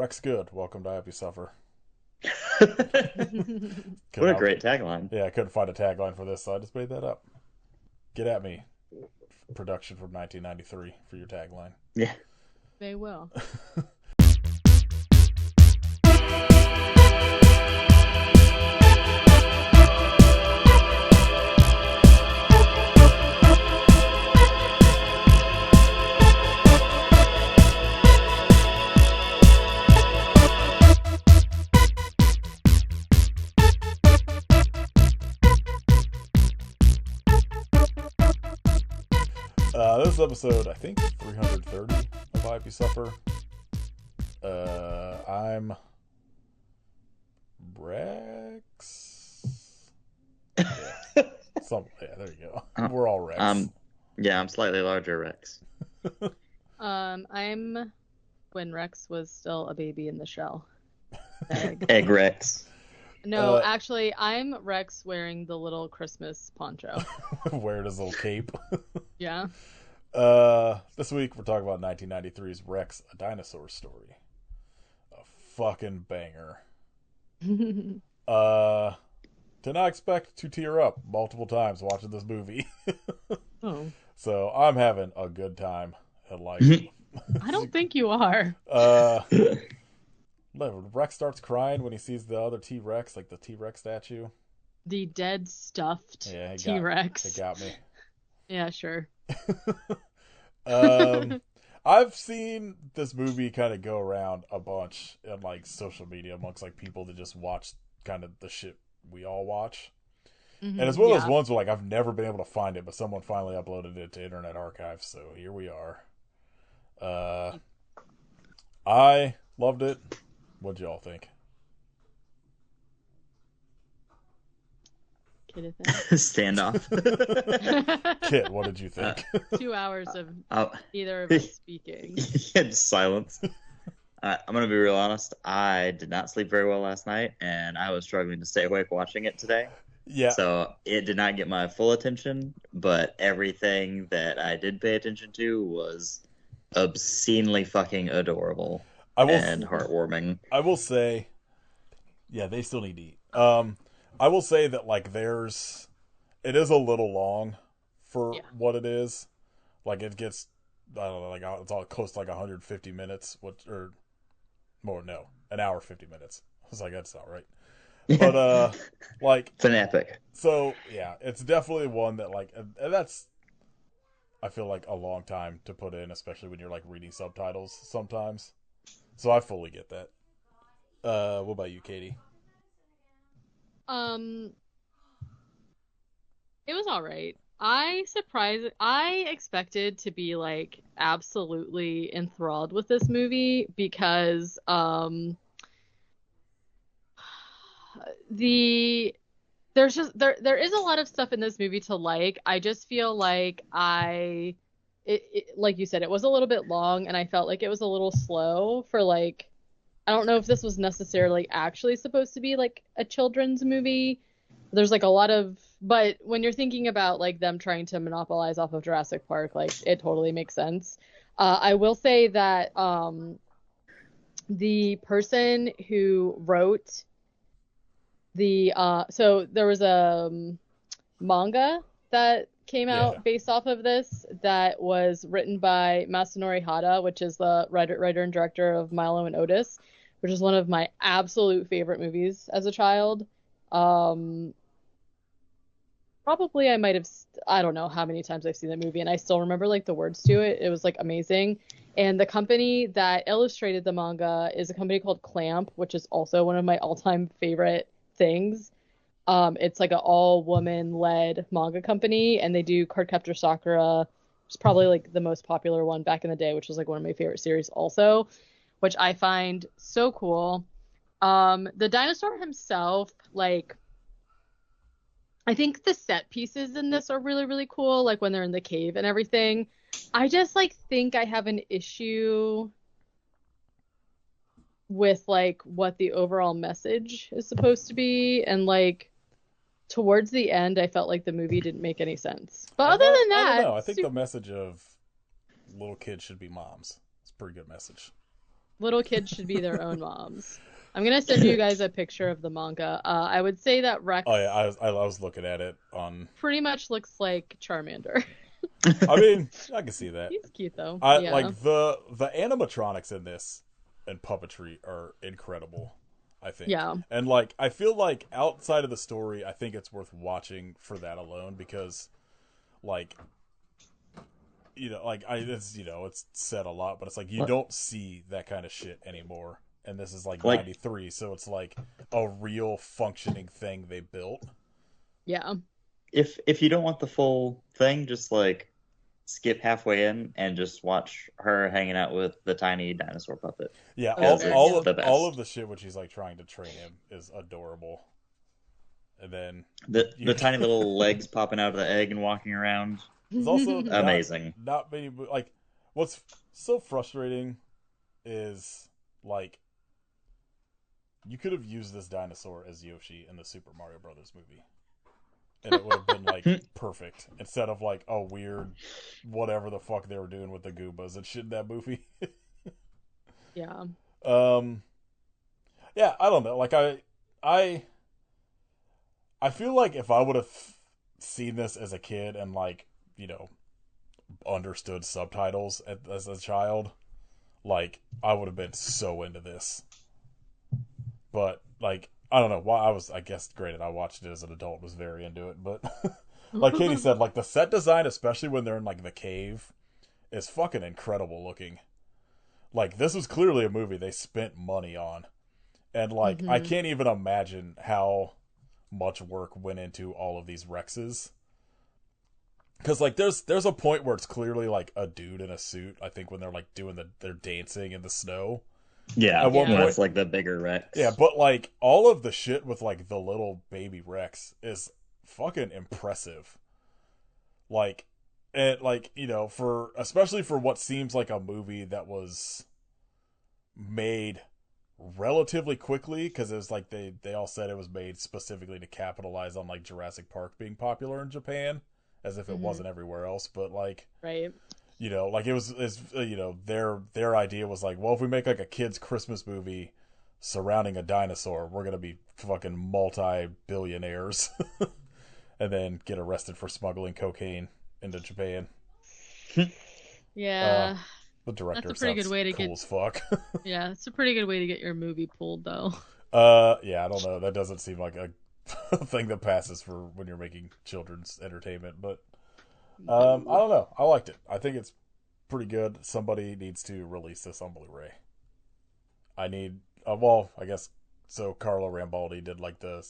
Rex Good, welcome to Happy Suffer. What a great tagline. Yeah, I couldn't find a tagline for this, so I just made that up. Get at me. Production from 1993 for your tagline. Yeah. They will. This is episode, I think, 330 of Happy Suffer. I'm Rex. Yeah. There you go. We're all Rex. I'm slightly larger Rex. I'm when Rex was still a baby in the shell. Egg Rex. No, actually, I'm Rex wearing the little Christmas poncho. Wearing his little cape. Yeah. This week we're talking about 1993's Rex, a Dinosaur Story. A fucking banger. Did not expect to tear up multiple times watching this movie. Oh. So I'm having a good time. I don't think you are. Rex starts crying when he sees the other T-Rex, like the T-Rex statue. The dead stuffed T-Rex. T-Rex. It got me. Yeah, sure. I've seen this movie kind of go around a bunch in like social media amongst like people that just watch kind of the shit we all watch. Mm-hmm, And it's one of those ones where like I've never been able to find it, but someone finally uploaded it to Internet Archive, so here we are. I loved it. What'd y'all think? Standoff. Kit, what did you think? 2 hours of either of us speaking. Silence. I'm going to be real honest. I did not sleep very well last night, and I was struggling to stay awake watching it today. Yeah. So it did not get my full attention, but everything that I did pay attention to was obscenely fucking adorable and heartwarming. I will say, yeah, they still need to eat. I will say that like it is a little long for what it is. Like it gets, I don't know, like it's all close to like 150 minutes, or more. No, an hour 50 minutes. I was like, that's not right. But like it's an epic. So yeah, it's definitely one that like, and that's, I feel like a long time to put in, especially when you're like reading subtitles sometimes. So I fully get that. What about you, Katie? It was all right. I expected to be like absolutely enthralled with this movie because there is a lot of stuff in this movie to like. I just feel like like you said, it was a little bit long, and I felt like it was a little slow for like, I don't know if this was necessarily actually supposed to be like a children's movie. There's like a lot of, but when you're thinking about like them trying to monopolize off of Jurassic Park, like it totally makes sense. I will say that the person who wrote so there was a manga that came out based off of this that was written by Masanori Hata, which is the writer and director of Milo and Otis, which is one of my absolute favorite movies as a child. Probably I might have, I don't know how many times I've seen that movie, and I still remember like the words to it. It was like amazing. And the company that illustrated the manga is a company called Clamp, which is also one of my all-time favorite things. It's like an all-woman led manga company, and they do Cardcaptor Sakura, which is probably like the most popular one back in the day, which was like one of my favorite series also, which I find so cool. The dinosaur himself, like, I think the set pieces in this are really, really cool, like when they're in the cave and everything. I just like think I have an issue with like what the overall message is supposed to be, and like towards the end I felt like the movie didn't make any sense. But other than that, I don't know. I think the message of little kids should be moms. It's a pretty good message. Little kids should be their own moms. I'm gonna send you guys a picture of the manga. I would say that Oh yeah, Rex I was looking at it on. pretty much looks like Charmander. I mean, I can see that. He's cute though. I Yeah. like the animatronics in this and puppetry are incredible. I think. Yeah. And like I feel like outside of the story, I think it's worth watching for that alone because like like it's said a lot, but it's like you don't see that kind of shit anymore. And this is like 93, so it's like a real functioning thing they built. Yeah. If you don't want the full thing, just like skip halfway in and just watch her hanging out with the tiny dinosaur puppet. Yeah, all of the shit when she's like trying to train him is adorable. And then the tiny little legs popping out of the egg and walking around. It's also amazing. Not many like what's so frustrating is like you could have used this dinosaur as Yoshi in the Super Mario Brothers movie. And it would have been like perfect instead of like a weird whatever the fuck they were doing with the Goombas and shit in that movie. Yeah. Yeah, I don't know. Like I feel like if I would have seen this as a kid and like, understood subtitles as a child, like I would have been so into this. But like I don't know why I guess granted I watched it as an adult, was very into it, but like Katie said, like the set design, especially when they're in like the cave, is fucking incredible looking. Like this was clearly a movie they spent money on. And like I can't even imagine how much work went into all of these Rexes. Cause like there's a point where it's clearly like a dude in a suit, I think when they're like doing they're dancing in the snow. Yeah, at one point it's like the bigger Rex. Yeah, but like all of the shit with like the little baby Rex is fucking impressive. Like, and like for especially for what seems like a movie that was made relatively quickly, because it was like they all said it was made specifically to capitalize on like Jurassic Park being popular in Japan, as if it wasn't everywhere else. But like, right. Like it was their idea was like, well, if we make like a kid's Christmas movie surrounding a dinosaur, we're gonna be fucking multi-billionaires, and then get arrested for smuggling cocaine into Japan. Yeah, the director that's a pretty good way to cool as fuck. Yeah, it's a pretty good way to get your movie pulled, though. Yeah, I don't know. That doesn't seem like a thing that passes for when you're making children's entertainment, but. I don't know. I liked it. I think it's pretty good. Somebody needs to release this on Blu-ray. I need. Well, I guess so. Carlo Rambaldi did like the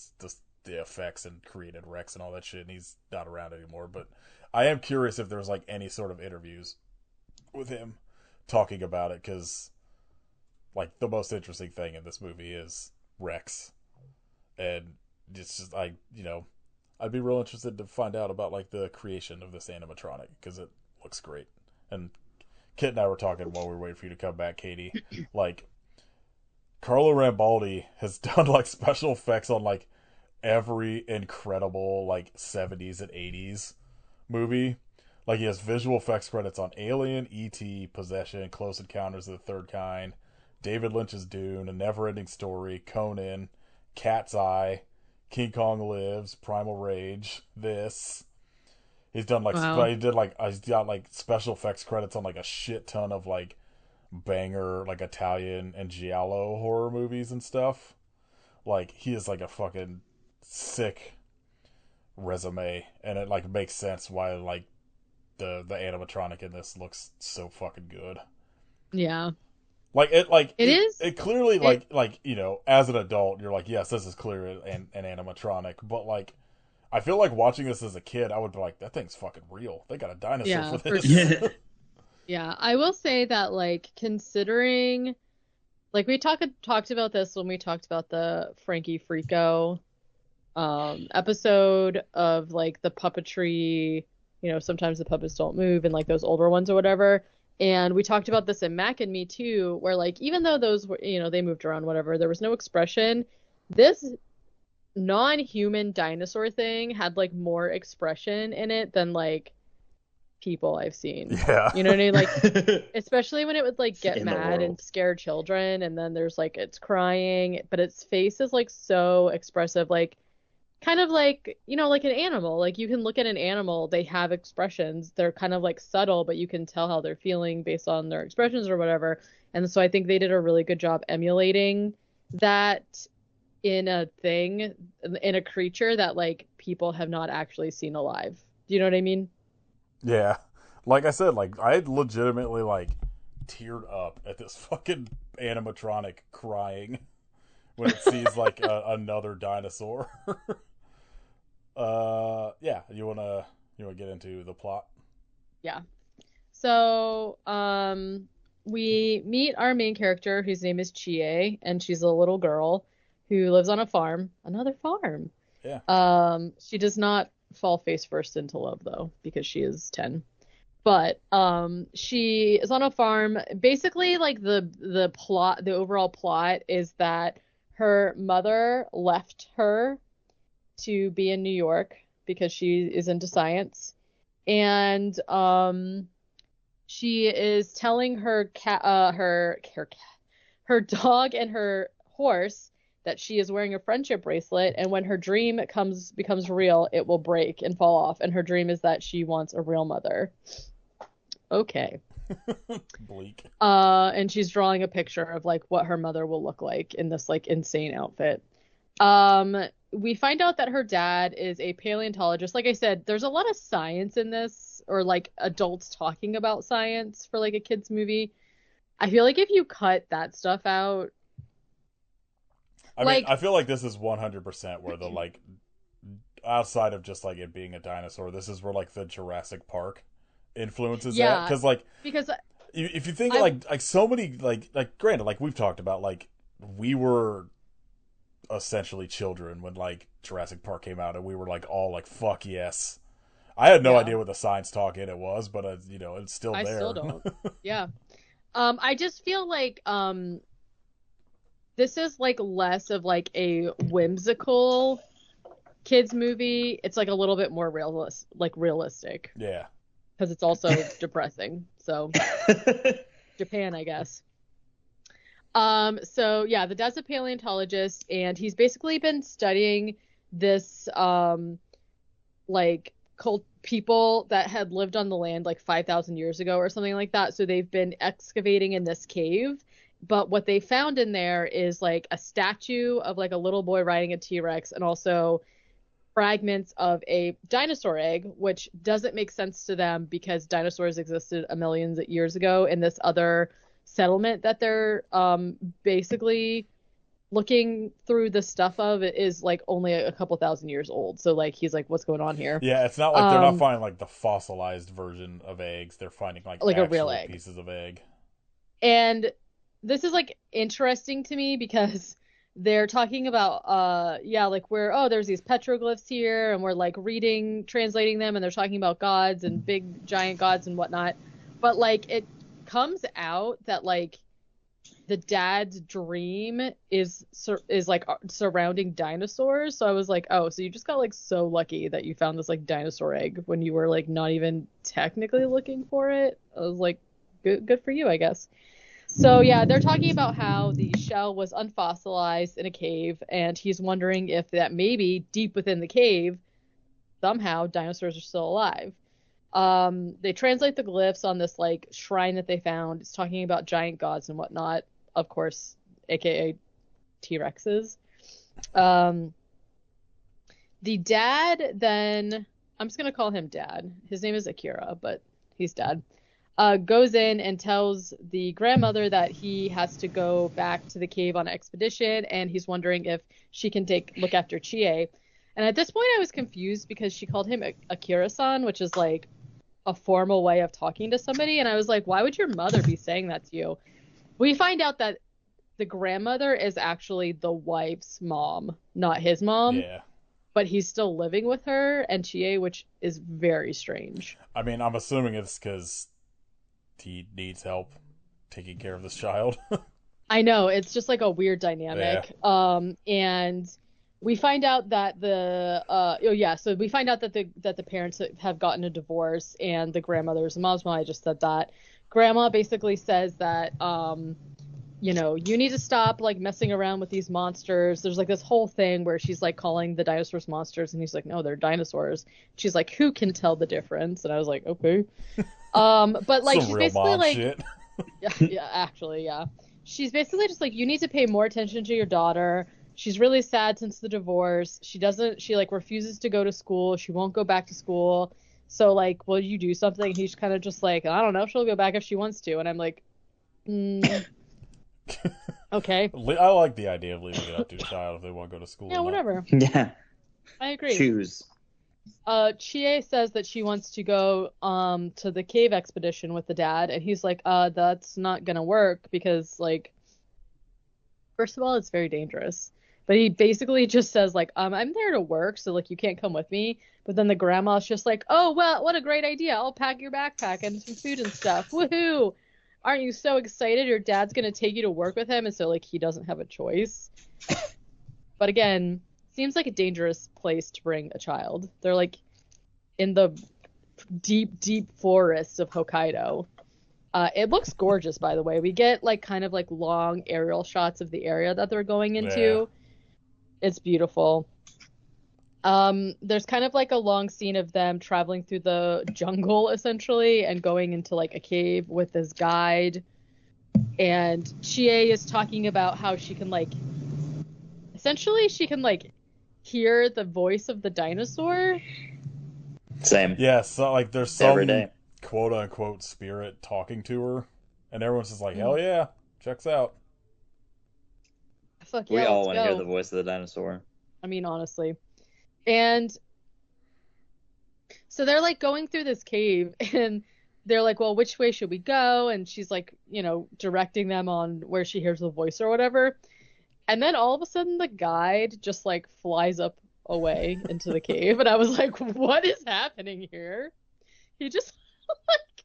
effects and created Rex and all that shit, and he's not around anymore. But I am curious if there's like any sort of interviews with him talking about it, because like the most interesting thing in this movie is Rex, and it's just I'd be real interested to find out about like the creation of this animatronic, because it looks great. And Kit and I were talking while we were waiting for you to come back, Katie. Like Carlo Rambaldi has done like special effects on like every incredible like 70s and 80s movie. Like he has visual effects credits on Alien, E.T., Possession, Close Encounters of the Third Kind, David Lynch's Dune, A Never-Ending Story, Conan, Cat's Eye, King Kong Lives, Primal Rage, this. He's done like he's got like special effects credits on like a shit ton of like banger like Italian and giallo horror movies and stuff. Like he is like a fucking sick resume, and it like makes sense why like the animatronic in this looks so fucking good. Yeah. Like it is. It clearly like as an adult you're like, yes, this is clearly an animatronic, but like I feel like watching this as a kid I would be like, that thing's fucking real. They got a dinosaur for this. Sure. Yeah, I will say that like considering like we talked about this when we talked about the Frankie Frico episode of like the puppetry, sometimes the puppets don't move and like those older ones or whatever. And we talked about this in Mac and Me Too, where like even though those were, they moved around, whatever, there was no expression. This non-human dinosaur thing had like more expression in it than like people I've seen. Yeah. You know what I mean? Like, especially when it would like get In the mad and world. scare children, and then there's like it's crying, but its face is like so expressive, like kind of like, like an animal. Like you can look at an animal, they have expressions. They're kind of like subtle, but you can tell how they're feeling based on their expressions or whatever. And so I think they did a really good job emulating that in a thing, in a creature that like people have not actually seen alive. Do you know what I mean? Yeah. Like I said, like I legitimately like teared up at this fucking animatronic crying when it sees like another dinosaur. Yeah, you wanna get into the plot? Yeah. So, we meet our main character, whose name is Chie, and she's a little girl who lives on a farm, another farm. Yeah. She does not fall face first into love though, because she is 10. But she is on a farm. Basically, like the plot, the overall plot is that her mother left her to be in New York because she is into science. And she is telling her cat, her dog and her horse that she is wearing a friendship bracelet, and when her dream becomes real, it will break and fall off. And her dream is that she wants a real mother. Okay. Bleak. And she's drawing a picture of like what her mother will look like in this like insane outfit. Um, we find out that her dad is a paleontologist. Like I said, there's a lot of science in this, or like adults talking about science for like a kids movie. I feel like if you cut that stuff out, I mean, like, I feel like this is 100% where the like outside of just like it being a dinosaur, this is where like the Jurassic Park influences at, yeah, because like because if you think I, like so many like granted, like we've talked about, like we were essentially children when like Jurassic Park came out, and we were like all like fuck yes. I had no yeah, idea what the science talk in it was, but it's still I still there. don't. Yeah. I just feel like this is like less of like a whimsical kids movie. It's like a little bit more realistic Yeah. because it's also depressing. So Japan, I guess. So yeah, the dad's a paleontologist, and he's basically been studying this like cult people that had lived on the land like 5,000 years ago or something like that. So they've been excavating in this cave, but what they found in there is like a statue of like a little boy riding a T-Rex, and also fragments of a dinosaur egg, which doesn't make sense to them because dinosaurs existed a millions of years ago in this other settlement that they're basically looking through the stuff of. It is like only a couple thousand years old. So like he's like, what's going on here? Yeah, it's not like they're not finding like the fossilized version of eggs. They're finding like A real actual egg. pieces of egg. And this is like interesting to me because they're talking about yeah, like there's these petroglyphs here, and we're like translating them, and they're talking about gods and big giant gods and whatnot. But like it comes out that like the dad's dream is like surrounding dinosaurs. So I was like, oh, so you just got like so lucky that you found this like dinosaur egg when you were like not even technically looking for it. I was like, good for you, I guess. So yeah, they're talking about how the shell was unfossilized in a cave, and he's wondering if that maybe deep within the cave, somehow dinosaurs are still alive. They translate the glyphs on this like shrine that they found. It's talking about giant gods and whatnot, of course, aka T-Rexes. The dad then, I'm just gonna call him Dad. His name is Akira, but he's Dad. Goes in and tells the grandmother that he has to go back to the cave on an expedition, and he's wondering if she can look after Chie. And at this point, I was confused because she called him Akira-san, which is like a formal way of talking to somebody. And I was like, why would your mother be saying that to you? We find out that the grandmother is actually the wife's mom, not his mom. Yeah. But he's still living with her and Chie, which is very strange. I mean, I'm assuming it's because he needs help taking care of this child. I know, it's just like a weird dynamic. Yeah. And we find out that so we find out that the parents have gotten a divorce, and the grandmother's the mom's mom. I just said that. Grandma basically says that you need to stop like messing around with these monsters. There's like this whole thing where she's like calling the dinosaurs monsters, and he's like, no, they're dinosaurs. She's like, who can tell the difference? And I was like, okay. But like she's basically like shit. yeah. She's basically just like, you need to pay more attention to your daughter. She's really sad since the divorce. She like refuses to go to school. She won't go back to school. So like, will you do something? And he's kind of just like, I don't know. She'll go back if she wants to. And I'm like, okay. I like the idea of leaving it up to a child if they want to go to school. Yeah, whatever. Yeah. I agree. Choose. Chie says that she wants to go to the cave expedition with the dad, and he's like, that's not gonna work because like, first of all, it's very dangerous. But he basically just says like, I'm there to work, so like you can't come with me. But then the grandma's just like, oh well, what a great idea. I'll pack your backpack and some food and stuff. Woohoo! Aren't you so excited? Your dad's gonna take you to work with him, and so like he doesn't have a choice. But again, seems like a dangerous place to bring a child. They're like in the deep, deep forests of Hokkaido. It looks gorgeous, by the way. We get like kind of like long aerial shots of the area that they're going into. Yeah. It's beautiful. There's kind of like a long scene of them traveling through the jungle essentially and going into like a cave with this guide. And Chie is talking about how she can like hear the voice of the dinosaur. Same. Yeah, so like there's some quote unquote spirit talking to her, and everyone's just like, hell yeah, checks out. Fuck yeah, we all want to hear the voice of the dinosaur. I mean, honestly. And so they're like going through this cave, and they're like, well, which way should we go? And she's like, directing them on where she hears the voice or whatever. And then all of a sudden the guide just like flies up away into the cave, and I was like, what is happening here? He just like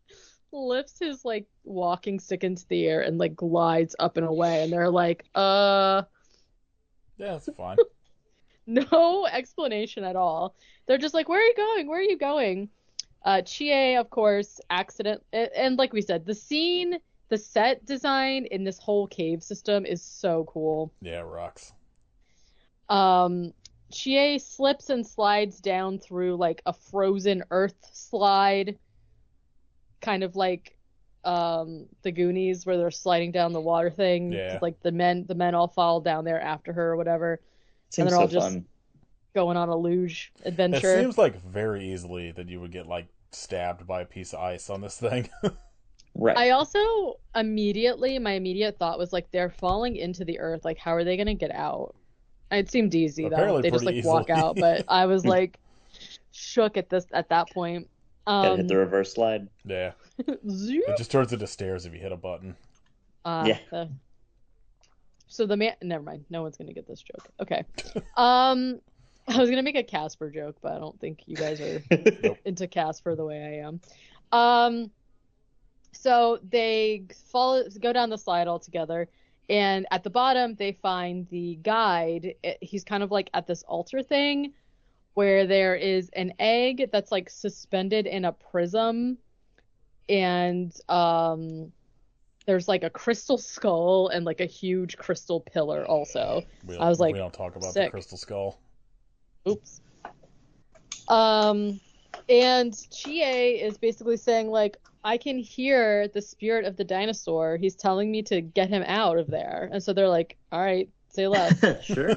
lifts his like walking stick into the air and like glides up and away, and they're like, yeah, it's fine. No explanation at all. They're just like, where are you going? Where are you going? Chie, of course, and like we said, the set design in this whole cave system is so cool. Yeah, it rocks. Chie slips and slides down through like a frozen earth slide, kind of like the Goonies where they're sliding down the water thing. Yeah. Like the men all fall down there after her or whatever. Seems and they're all so just fun. Going on a luge adventure. It seems like very easily that you would get like stabbed by a piece of ice on this thing. Right. I also my immediate thought was like, they're falling into the earth. Like, how are they going to get out? It seemed easy though. They just like easily. Walk out, but I was like shook at that point. Gotta hit the reverse slide. Yeah. It just turns into stairs if you hit a button. Yeah. So the man, never mind. No one's gonna get this joke. Okay. I was gonna make a Casper joke, but I don't think you guys are into Casper the way I am. So they go down the slide all together, and at the bottom they find the guide. He's kind of like at this altar thing, where there is an egg that's like suspended in a prism, and there's like a crystal skull and like a huge crystal pillar also. I was like, we don't talk about sick. The crystal skull. Oops. And Chie is basically saying like, I can hear the spirit of the dinosaur. He's telling me to get him out of there. And so they're like, all right, say less. Sure.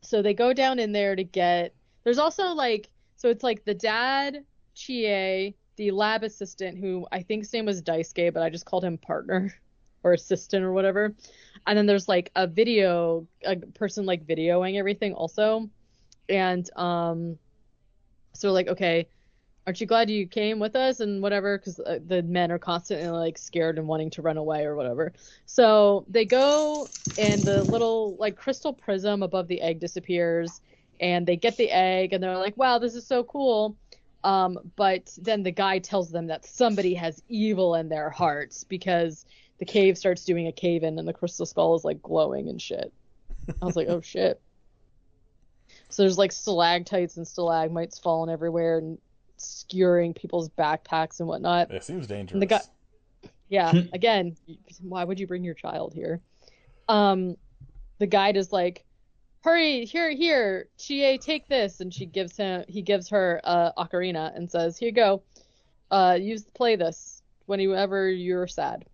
So they go down in there to get, there's also like, so it's like the dad, Chie, the lab assistant, who I think his name was Daisuke, but I just called him partner or assistant or whatever. And then there's like a person like videoing everything also. And so like, okay, aren't you glad you came with us and whatever? Because the men are constantly like scared and wanting to run away or whatever. So they go, and the little like crystal prism above the egg disappears, and they get the egg, and they're like, wow, this is so cool. But then the guy tells them that somebody has evil in their hearts, because the cave starts doing a cave in and the crystal skull is like glowing and shit. I was like, oh shit. So there's like stalactites and stalagmites falling everywhere and skewering people's backpacks and whatnot. It seems dangerous. And the guy, yeah, again, why would you bring your child here? The guide is like, hurry, here, Chie, take this, and he gives her a ocarina and says, here you go, play this whenever you're sad.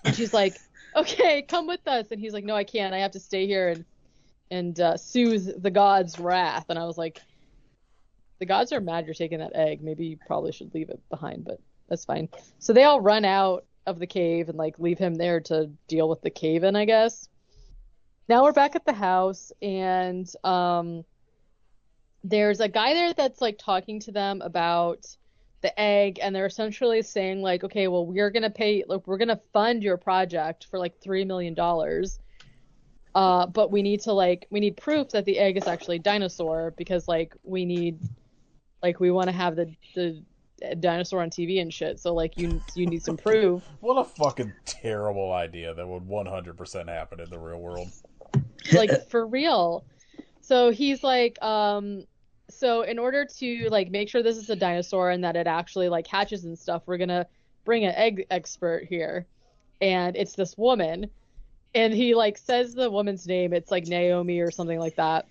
And she's like, okay, come with us, and he's like, no, I can't, I have to stay here and soothe the gods' wrath. And I was like, the gods are mad you're taking that egg. Maybe you probably should leave it behind, but that's fine. So they all run out of the cave and like leave him there to deal with the cave-in, I guess. Now we're back at the house, and there's a guy there that's like talking to them about the egg, and they're essentially saying like, okay, well, we're gonna fund your project for like $3 million. But we need proof that the egg is actually Dinosaur, because like we want to have the dinosaur on TV and shit. So like you need some proof. What a fucking terrible idea that would 100% happen in the real world. Like for real. So he's like, so in order to like make sure this is a dinosaur and that it actually like hatches and stuff, we're gonna bring an egg expert here, and it's this woman, and he like says the woman's name. It's like Naomi or something like that,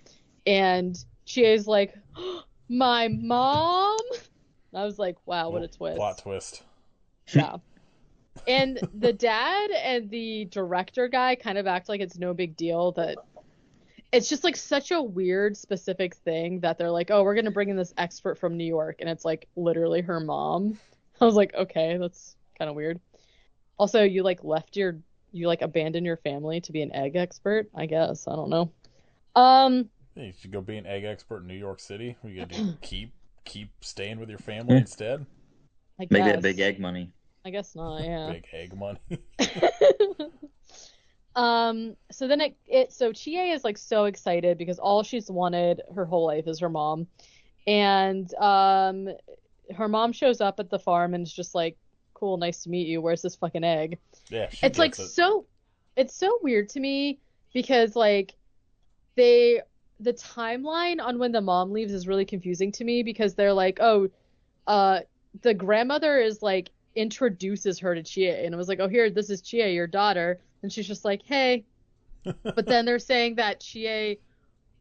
and she is like, oh, my mom. I was like, wow, what a twist. Plot twist. Yeah. And the dad and the director guy kind of act like it's no big deal, that it's just like such a weird specific thing that they're like, oh, we're going to bring in this expert from New York. And it's like literally her mom. I was like, okay, that's kind of weird. Also, you abandon your family to be an egg expert, I guess. I don't know. Yeah, you should go be an egg expert in New York City. You gonna keep staying with your family instead. Maybe that big egg money. I guess not. Yeah. Big egg money. So then so Chie is like so excited because all she's wanted her whole life is her mom, and her mom shows up at the farm and is just like, cool, nice to meet you. Where's this fucking egg? Yeah. It's like it's so weird to me because like the timeline on when the mom leaves is really confusing to me, because they're like, oh, the grandmother is like introduces her to Chie, and it was like, oh, here, this is Chie, your daughter, and she's just like, hey. But then they're saying that Chie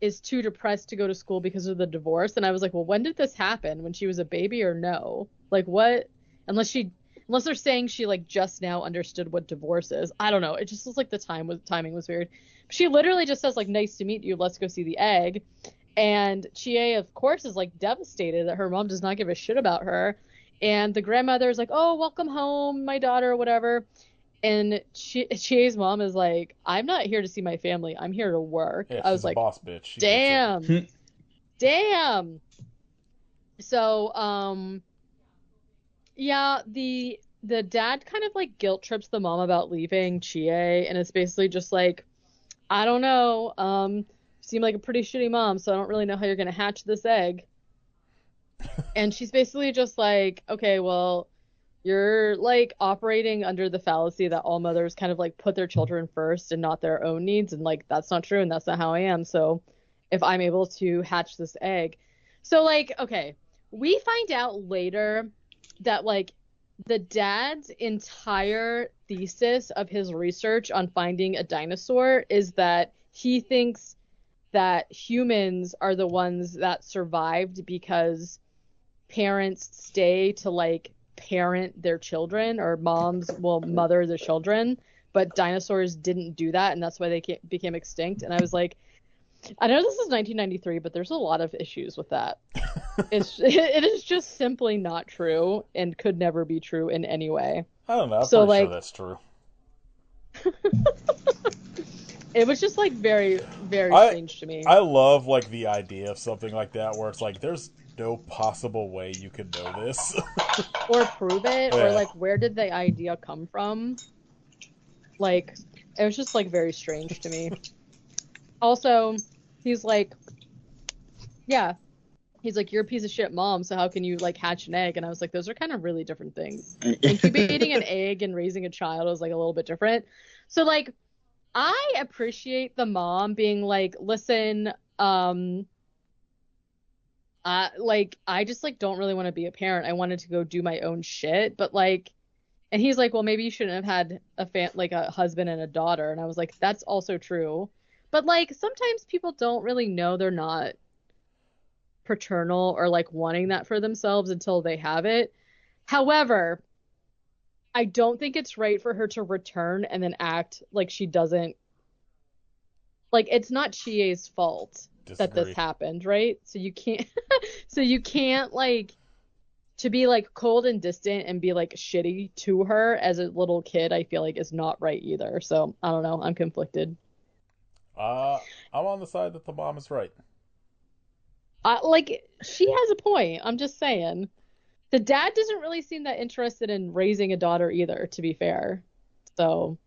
is too depressed to go to school because of the divorce, and I was like, well, when did this happen? When she was a baby or no? Like what? Unless they're saying she like just now understood what divorce is. I don't know. It just was like the timing was weird. She literally just says like, nice to meet you, let's go see the egg. And Chie, of course, is like devastated that her mom does not give a shit about her. And the grandmother is like, oh, welcome home, my daughter, whatever. And Chie's mom is like, I'm not here to see my family. I'm here to work. Yeah, I was like, boss bitch. Damn. Damn. So, yeah, the dad kind of like guilt trips the mom about leaving Chie, and it's basically just like, I don't know, you seem like a pretty shitty mom, so I don't really know how you're gonna hatch this egg. And she's basically just like, okay, well, you're like operating under the fallacy that all mothers kind of like put their children first and not their own needs, and like that's not true, and that's not how I am. So if I'm able to hatch this egg, so like, okay, we find out later that like the dad's entire thesis of his research on finding a dinosaur is that he thinks that humans are the ones that survived because parents stay to like parent their children, or moms will mother their children, but dinosaurs didn't do that, and that's why they became extinct. And I was like, I know this is 1993, but there's a lot of issues with that. It is just simply not true and could never be true in any way. I don't know. I'm pretty sure that's true. It was just like very, very strange to me. I love like the idea of something like that where it's like there's no possible way you could know this or prove it, or like where did the idea come from? Like it was just like very strange to me. Also, he's like, you're a piece of shit mom, so how can you like hatch an egg? And I was like, those are kind of really different things. Incubating an egg and raising a child is like a little bit different. So like, I appreciate the mom being like, listen, Like I just like don't really want to be a parent. I wanted to go do my own shit, but like, and he's like, well, maybe you shouldn't have had like a husband and a daughter. And I was like, that's also true. But like sometimes people don't really know they're not paternal or like wanting that for themselves until they have it. However, I don't think it's right for her to return and then act like she doesn't, like it's not Chie's fault that this Disagree. happened, right? So you can't so you can't like to be like cold and distant and be like shitty to her as a little kid, I feel like is not right either. So I don't know, I'm conflicted. I'm on the side that the mom is right. Like she has a point. I'm just saying. The dad doesn't really seem that interested in raising a daughter either, to be fair. So,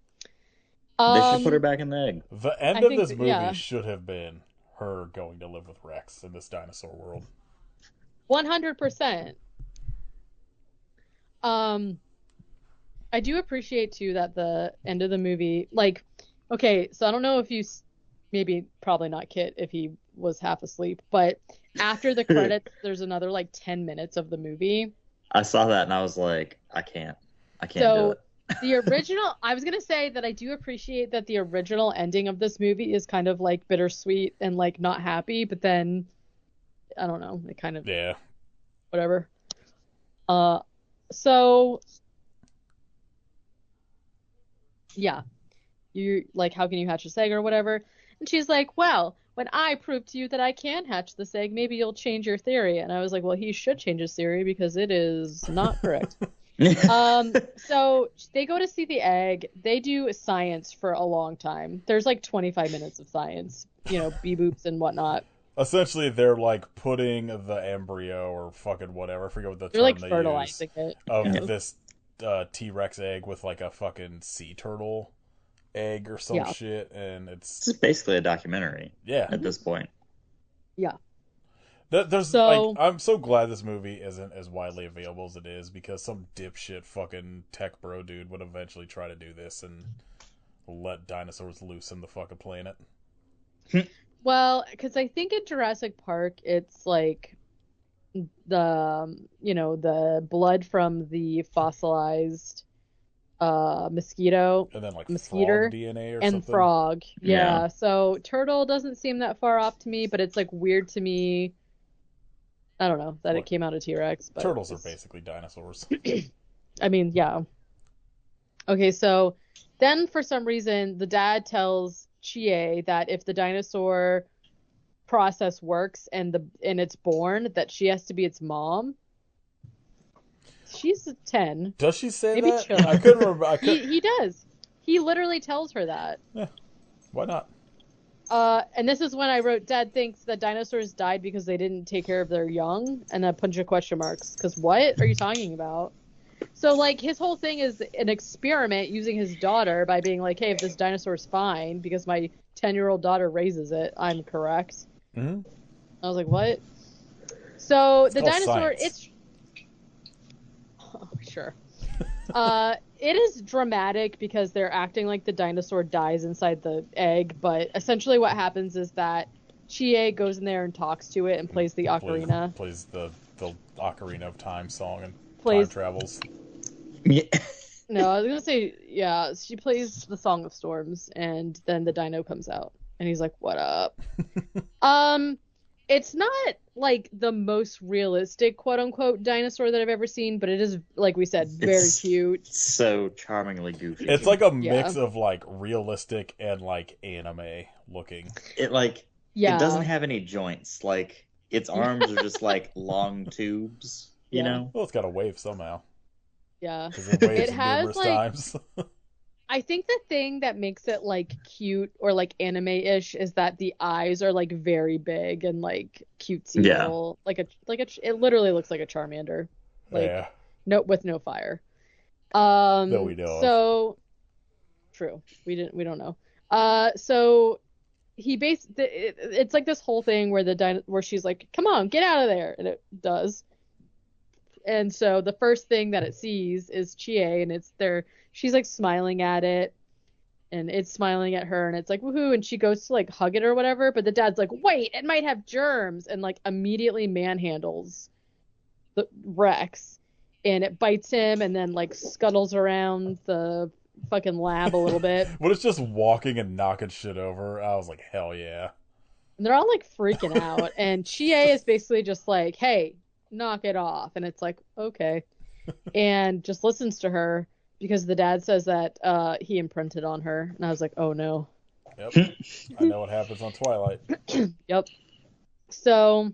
They should put her um, back in the egg. The end I of think this that, movie yeah, should have been her going to live with Rex in this dinosaur world. 100%. Um, I do appreciate too that the end of the movie, like, okay, so I don't know if maybe probably not Kit if he was half asleep, but after the credits, there's another like 10 minutes of the movie. I saw that and I was like, I can't do So it. the original, I was gonna say that I do appreciate that the original ending of this movie is kind of like bittersweet and like not happy, but then I don't know, it kind of Yeah. whatever. Uh, so yeah, you like, how can you hatch this egg or whatever? And she's like, well, when I prove to you that I can hatch this egg, maybe you'll change your theory. And I was like, well, he should change his theory because it is not correct. So they go to see the egg. They do science for a long time. There's like 25 minutes of science, you know, bee boops and whatnot. Essentially, they're like putting the embryo or fucking whatever, I forget what the They're term like they use, fertilizing it. of this T-Rex egg with like a fucking sea turtle egg or some Yeah. shit, and This is basically a documentary yeah. at this point. Yeah. There's like, So I'm so glad this movie isn't as widely available as it is, because some dipshit fucking tech bro dude would eventually try to do this and let dinosaurs loose in the fucking planet. well, because I think in Jurassic Park, it's like you know, the blood from the fossilized mosquito And then like frog mosquito DNA or and something. frog. Yeah. Yeah. So turtle doesn't seem that far off to me, but it's like weird to me. I don't know that it Look, came out of T-Rex, but turtles are basically dinosaurs. I mean, yeah. Okay, so then for some reason the dad tells Chie that if the dinosaur process works and it's born, that she has to be its mom. She's 10. Does she say Maybe that? chill. I couldn't remember. He does. He literally tells her that. Yeah, why not? And this is when I wrote, Dad thinks that dinosaurs died because they didn't take care of their young, and a bunch of question marks. Because what are you talking about? So, like, his whole thing is an experiment using his daughter by being like, hey, if this dinosaur's fine, because my 10-year-old daughter raises it, I'm correct. Mm-hmm. I was like, what? So, It's the called dinosaur, science. oh, sure. It is dramatic because they're acting like the dinosaur dies inside the egg, but essentially what happens is that Chie goes in there and talks to it and plays the ocarina. Plays the Ocarina of Time song and time Plays travels. Yeah. No, I was gonna say, yeah, she plays the Song of Storms, and then the dino comes out, and he's like, "What up?" It's not like the most realistic quote unquote dinosaur that I've ever seen, but it is, like we said, very cute. So charmingly goofy. It's like a mix of like realistic and like anime looking. It like Yeah. it doesn't have any joints. Like its arms are just like long tubes, you Yeah. know? Well, it's got a wave somehow. Yeah. Because it waves It has numerous like times. I think the thing that makes it like cute or like anime-ish is that the eyes are like very big and like cutesy Yeah. little, like a it literally looks like a Charmander, like Yeah. no with no fire. That we know of. So true. We don't know. So it's like this whole thing where where she's like, "Come on, get out of there," and it does. And so the first thing that it sees is Chie, and it's there. She's like smiling at it, and it's smiling at her and it's like woohoo, and she goes to like hug it or whatever, but the dad's like, wait, it might have germs, and like immediately manhandles the Rex, and it bites him and then like scuttles around the fucking lab a little bit. But it's just walking and knocking shit over. I was like, hell yeah. And they're all like freaking out, and Chie is basically just like, hey, knock it off, and it's like, okay, and just listens to her because the dad says that he imprinted on her, and I was like, oh no. Yep. I know what happens on Twilight. Yep. So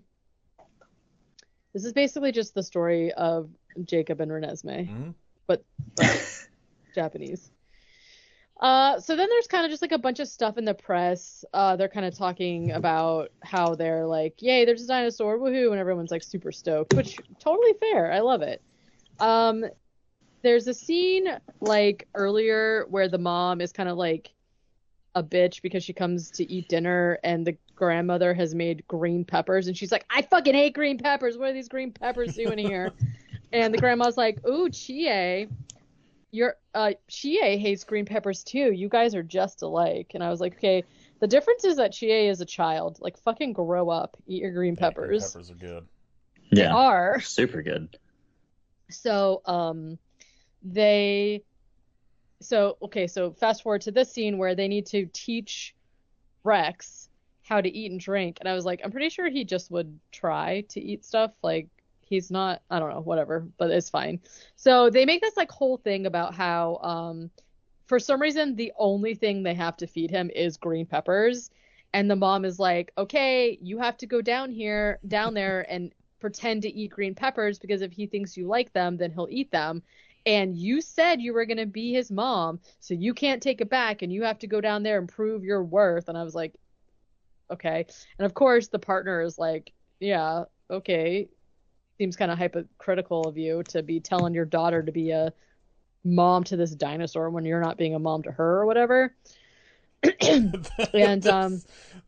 this is basically just the story of Jacob and Renesmee, but Japanese. So then there's kind of just like a bunch of stuff in the press. They're kind of talking about how they're like, yay, there's a dinosaur, woohoo, and everyone's like super stoked, which totally fair. I love it. There's a scene like earlier where the mom is kind of like a bitch because she comes to eat dinner and the grandmother has made green peppers and she's like, I fucking hate green peppers. What are these green peppers doing here? And the grandma's like, ooh, Chie, Chie hates green peppers too. You guys are just alike. And I was like, okay, the difference is that Chie is a child. Like, fucking grow up. Eat your green peppers. Green peppers are good. They are. Super good. So, so fast forward to this scene where they need to teach Rex how to eat and drink. And I was like, I'm pretty sure he just would try to eat stuff. Like, he's not, I don't know, whatever, but it's fine. So they make this like whole thing about how, for some reason, the only thing they have to feed him is green peppers. And the mom is like, okay, you have to go down there and pretend to eat green peppers, because if he thinks you like them, then he'll eat them. And you said you were going to be his mom, so you can't take it back, and you have to go down there and prove your worth. And I was like, okay. And of course, the partner is like, yeah, okay. Seems kind of hypocritical of you to be telling your daughter to be a mom to this dinosaur when you're not being a mom to her or whatever. And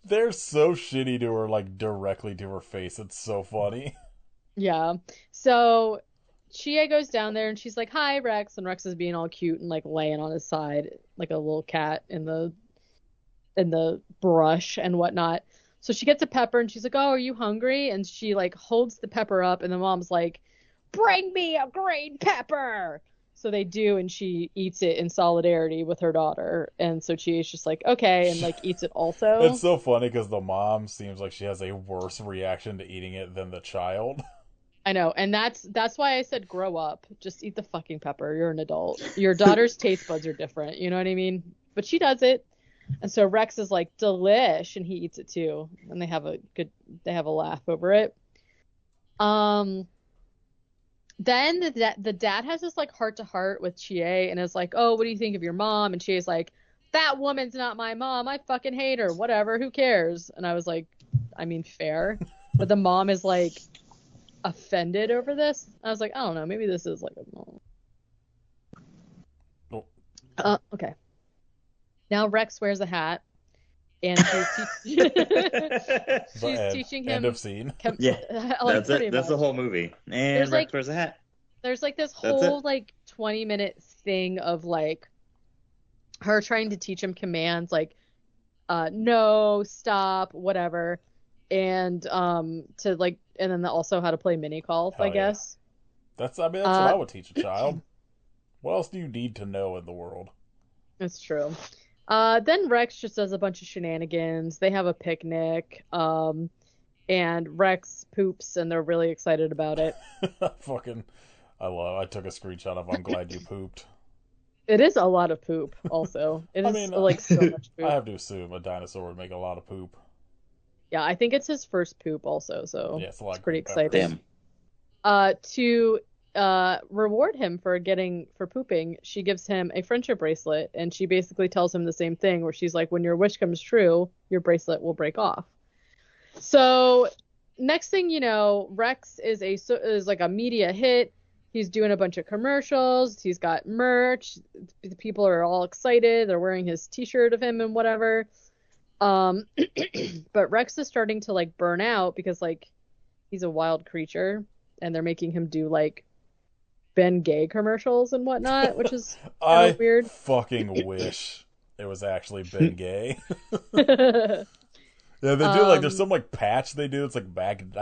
they're so shitty to her, like directly to her face. It's so funny. Yeah. So Chie goes down there and she's like, hi, Rex. And Rex is being all cute and like laying on his side like a little cat in the brush and whatnot. So she gets a pepper and she's like, oh, are you hungry? And she like holds the pepper up and the mom's like, bring me a green pepper. So they do, and she eats it in solidarity with her daughter. And so Chie's just like, okay, and like eats it also. It's so funny because the mom seems like she has a worse reaction to eating it than the child. I know, and that's why I said grow up. Just eat the fucking pepper. You're an adult. Your daughter's taste buds are different. You know what I mean? But she does it. And so Rex is like, delish, and he eats it too. And they have a laugh over it. Then the dad has this like heart to heart with Chie and is like, oh, what do you think of your mom? And Chie's like, that woman's not my mom. I fucking hate her. Whatever. Who cares? And I was like, I mean, fair. But the mom is like offended over this. I was like, I don't know. Maybe this is like a mom. Oh. Okay. Now Rex wears a hat, and she's teaching him. End of scene. Yeah, like, that's it. That's the whole movie. And Rex like, wears a hat. There's like this whole like 20-minute thing of like her trying to teach him commands like no, stop, whatever, and to like, and then also how to play mini golf, I guess. Yeah. That's what I would teach a child. What else do you need to know in the world? That's true. Then Rex just does a bunch of shenanigans. They have a picnic, and Rex poops, and they're really excited about it. I took a screenshot of I'm glad you pooped. It is a lot of poop, also. It is like so much poop. I have to assume a dinosaur would make a lot of poop. Yeah, I think it's his first poop also, so yeah, it's pretty exciting. Damn. To reward him for pooping, she gives him a friendship bracelet, and she basically tells him the same thing, where she's like, when your wish comes true, your bracelet will break off. So next thing you know, Rex is like a media hit. He's doing a bunch of commercials. He's got merch. The people are all excited. They're wearing his t-shirt of him and whatever. But Rex is starting to like burn out because like he's a wild creature, and they're making him do like Ben Gay commercials and whatnot, which is kind of weird. Fucking wish it was actually Ben Gay. Yeah, they do like there's some like patch they do. It's like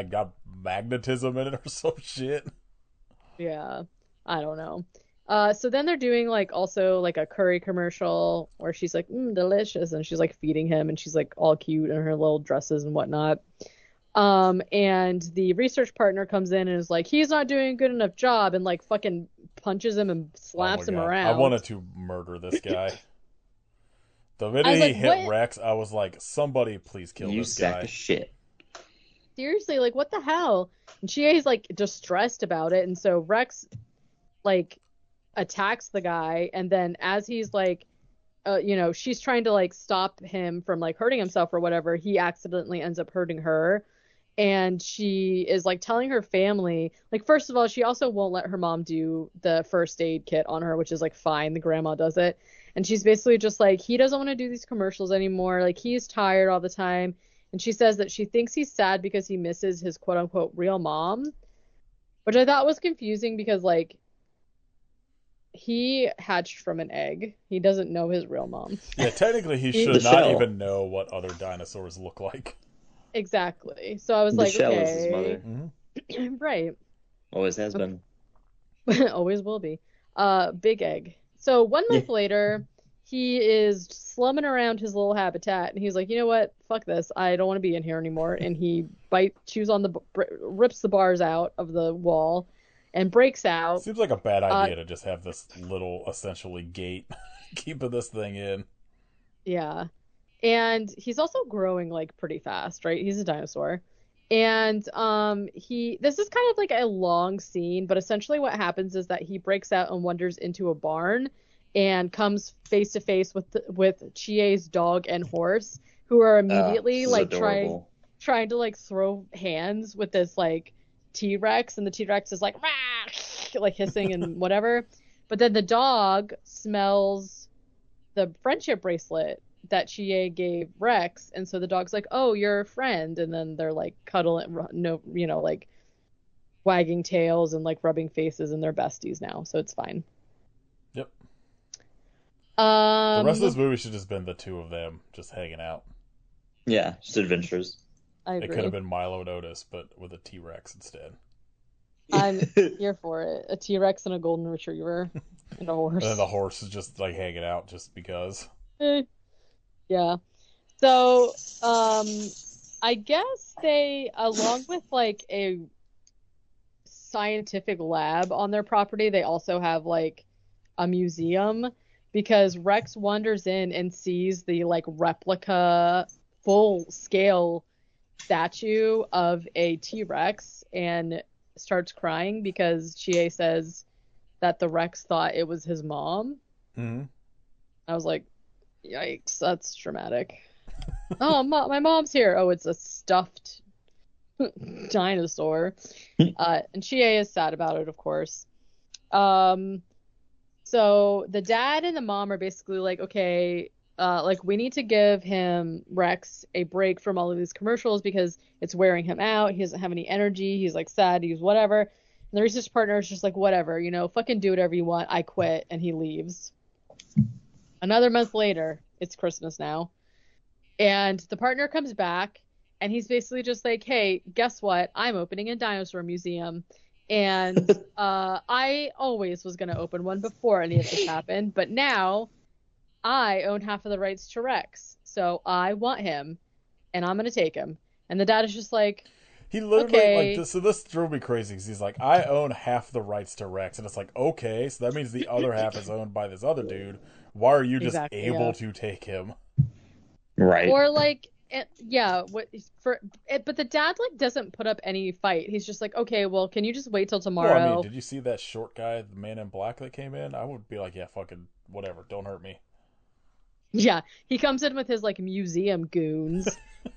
got magnetism in it or some shit. Yeah, I don't know. So then they're doing like also like a curry commercial where she's like, delicious, and she's like feeding him, and she's like all cute in her little dresses and whatnot. And the research partner comes in and is like, he's not doing a good enough job, and like fucking punches him and slaps him around. I wanted to murder this guy. The minute he hit Rex, I was like, somebody please kill this guy. You sack of shit. Seriously, like what the hell? And Chie's like distressed about it, and so Rex like attacks the guy, and then as he's like she's trying to like stop him from like hurting himself or whatever, he accidentally ends up hurting her. And she is like telling her family, like, first of all, she also won't let her mom do the first aid kit on her, which is like fine, the grandma does it. And she's basically just like, he doesn't want to do these commercials anymore, like he's tired all the time. And she says that she thinks he's sad because he misses his quote unquote real mom, which I thought was confusing because like he hatched from an egg. He doesn't know his real mom. Yeah, technically he should not even know what other dinosaurs look like. Exactly. So I was like, shell okay. is his mother. Mm-hmm. Right. Always has been. Always will be. Big egg. So 1 month later, he is slumming around his little habitat, and he's like, you know what? Fuck this. I don't want to be in here anymore. And he rips the bars out of the wall and breaks out. Seems like a bad idea to just have this little, essentially, gate keeping this thing in. Yeah. And he's also growing like pretty fast, right? He's a dinosaur. And this is kind of like a long scene, but essentially what happens is that he breaks out and wanders into a barn and comes face to face with Chie's dog and horse, who are immediately like trying to like throw hands with this like T-Rex, and the T-Rex is like rah! Like hissing and whatever. But then the dog smells the friendship bracelet that Chie gave Rex, and so the dog's like, oh, you're a friend, and then they're like cuddling, like wagging tails and like rubbing faces, and they're besties now, so it's fine. Yep. The rest of this movie should just been the two of them just hanging out. Yeah, just adventures. I agree. It could have been Milo and Otis, but with a T-Rex instead. I'm here for it. A T-Rex and a golden retriever and a horse. And then the horse is just like hanging out just because. Yeah. So, I guess they, along with like a scientific lab on their property, they also have like a museum, because Rex wanders in and sees the like replica full scale statue of a T-Rex and starts crying because Chie says that the Rex thought it was his mom. Mm-hmm. I was like, yikes, that's dramatic. Oh, my mom's here. Oh, it's a stuffed dinosaur. And Chie is sad about it, of course. So the dad and the mom are basically like, okay, like we need to give him Rex a break from all of these commercials because it's wearing him out. He doesn't have any energy. He's like sad. He's whatever. And the research partner is just like, whatever, fucking do whatever you want. I quit. And he leaves. Another month later, it's Christmas now. And the partner comes back and he's basically just like, hey, guess what? I'm opening a dinosaur museum. And I always was going to open one before any of this happened. But now I own half of the rights to Rex. So I want him and I'm going to take him. And the dad is just like, he literally, like, so this drove me crazy because he's like, I own half the rights to Rex. And it's like, okay, so that means the other half is owned by this other dude. Why are you just able to take him? Right. Or like, yeah, but the dad like doesn't put up any fight. He's just like, okay, well, can you just wait till tomorrow? Well, I mean, did you see that short guy, the man in black that came in? I would be like, yeah, fucking whatever, don't hurt me. Yeah, he comes in with his like museum goons,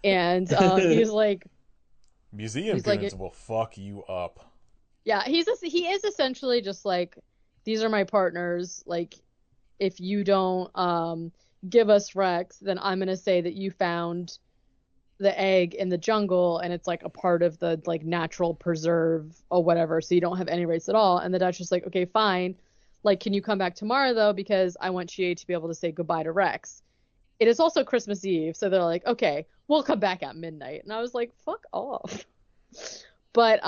and he's like, museum goons will fuck you up. Yeah, he is essentially just like, these are my partners. Like, if you don't give us Rex, then I'm gonna say that you found the egg in the jungle and it's like a part of the like natural preserve or whatever, so you don't have any rights at all. And the Dutch is like, okay, fine. Like, can you come back tomorrow though? Because I want Chie to be able to say goodbye to Rex. it is also Christmas Eve, so they're like, okay, we'll come back at midnight. And I was like, fuck off. But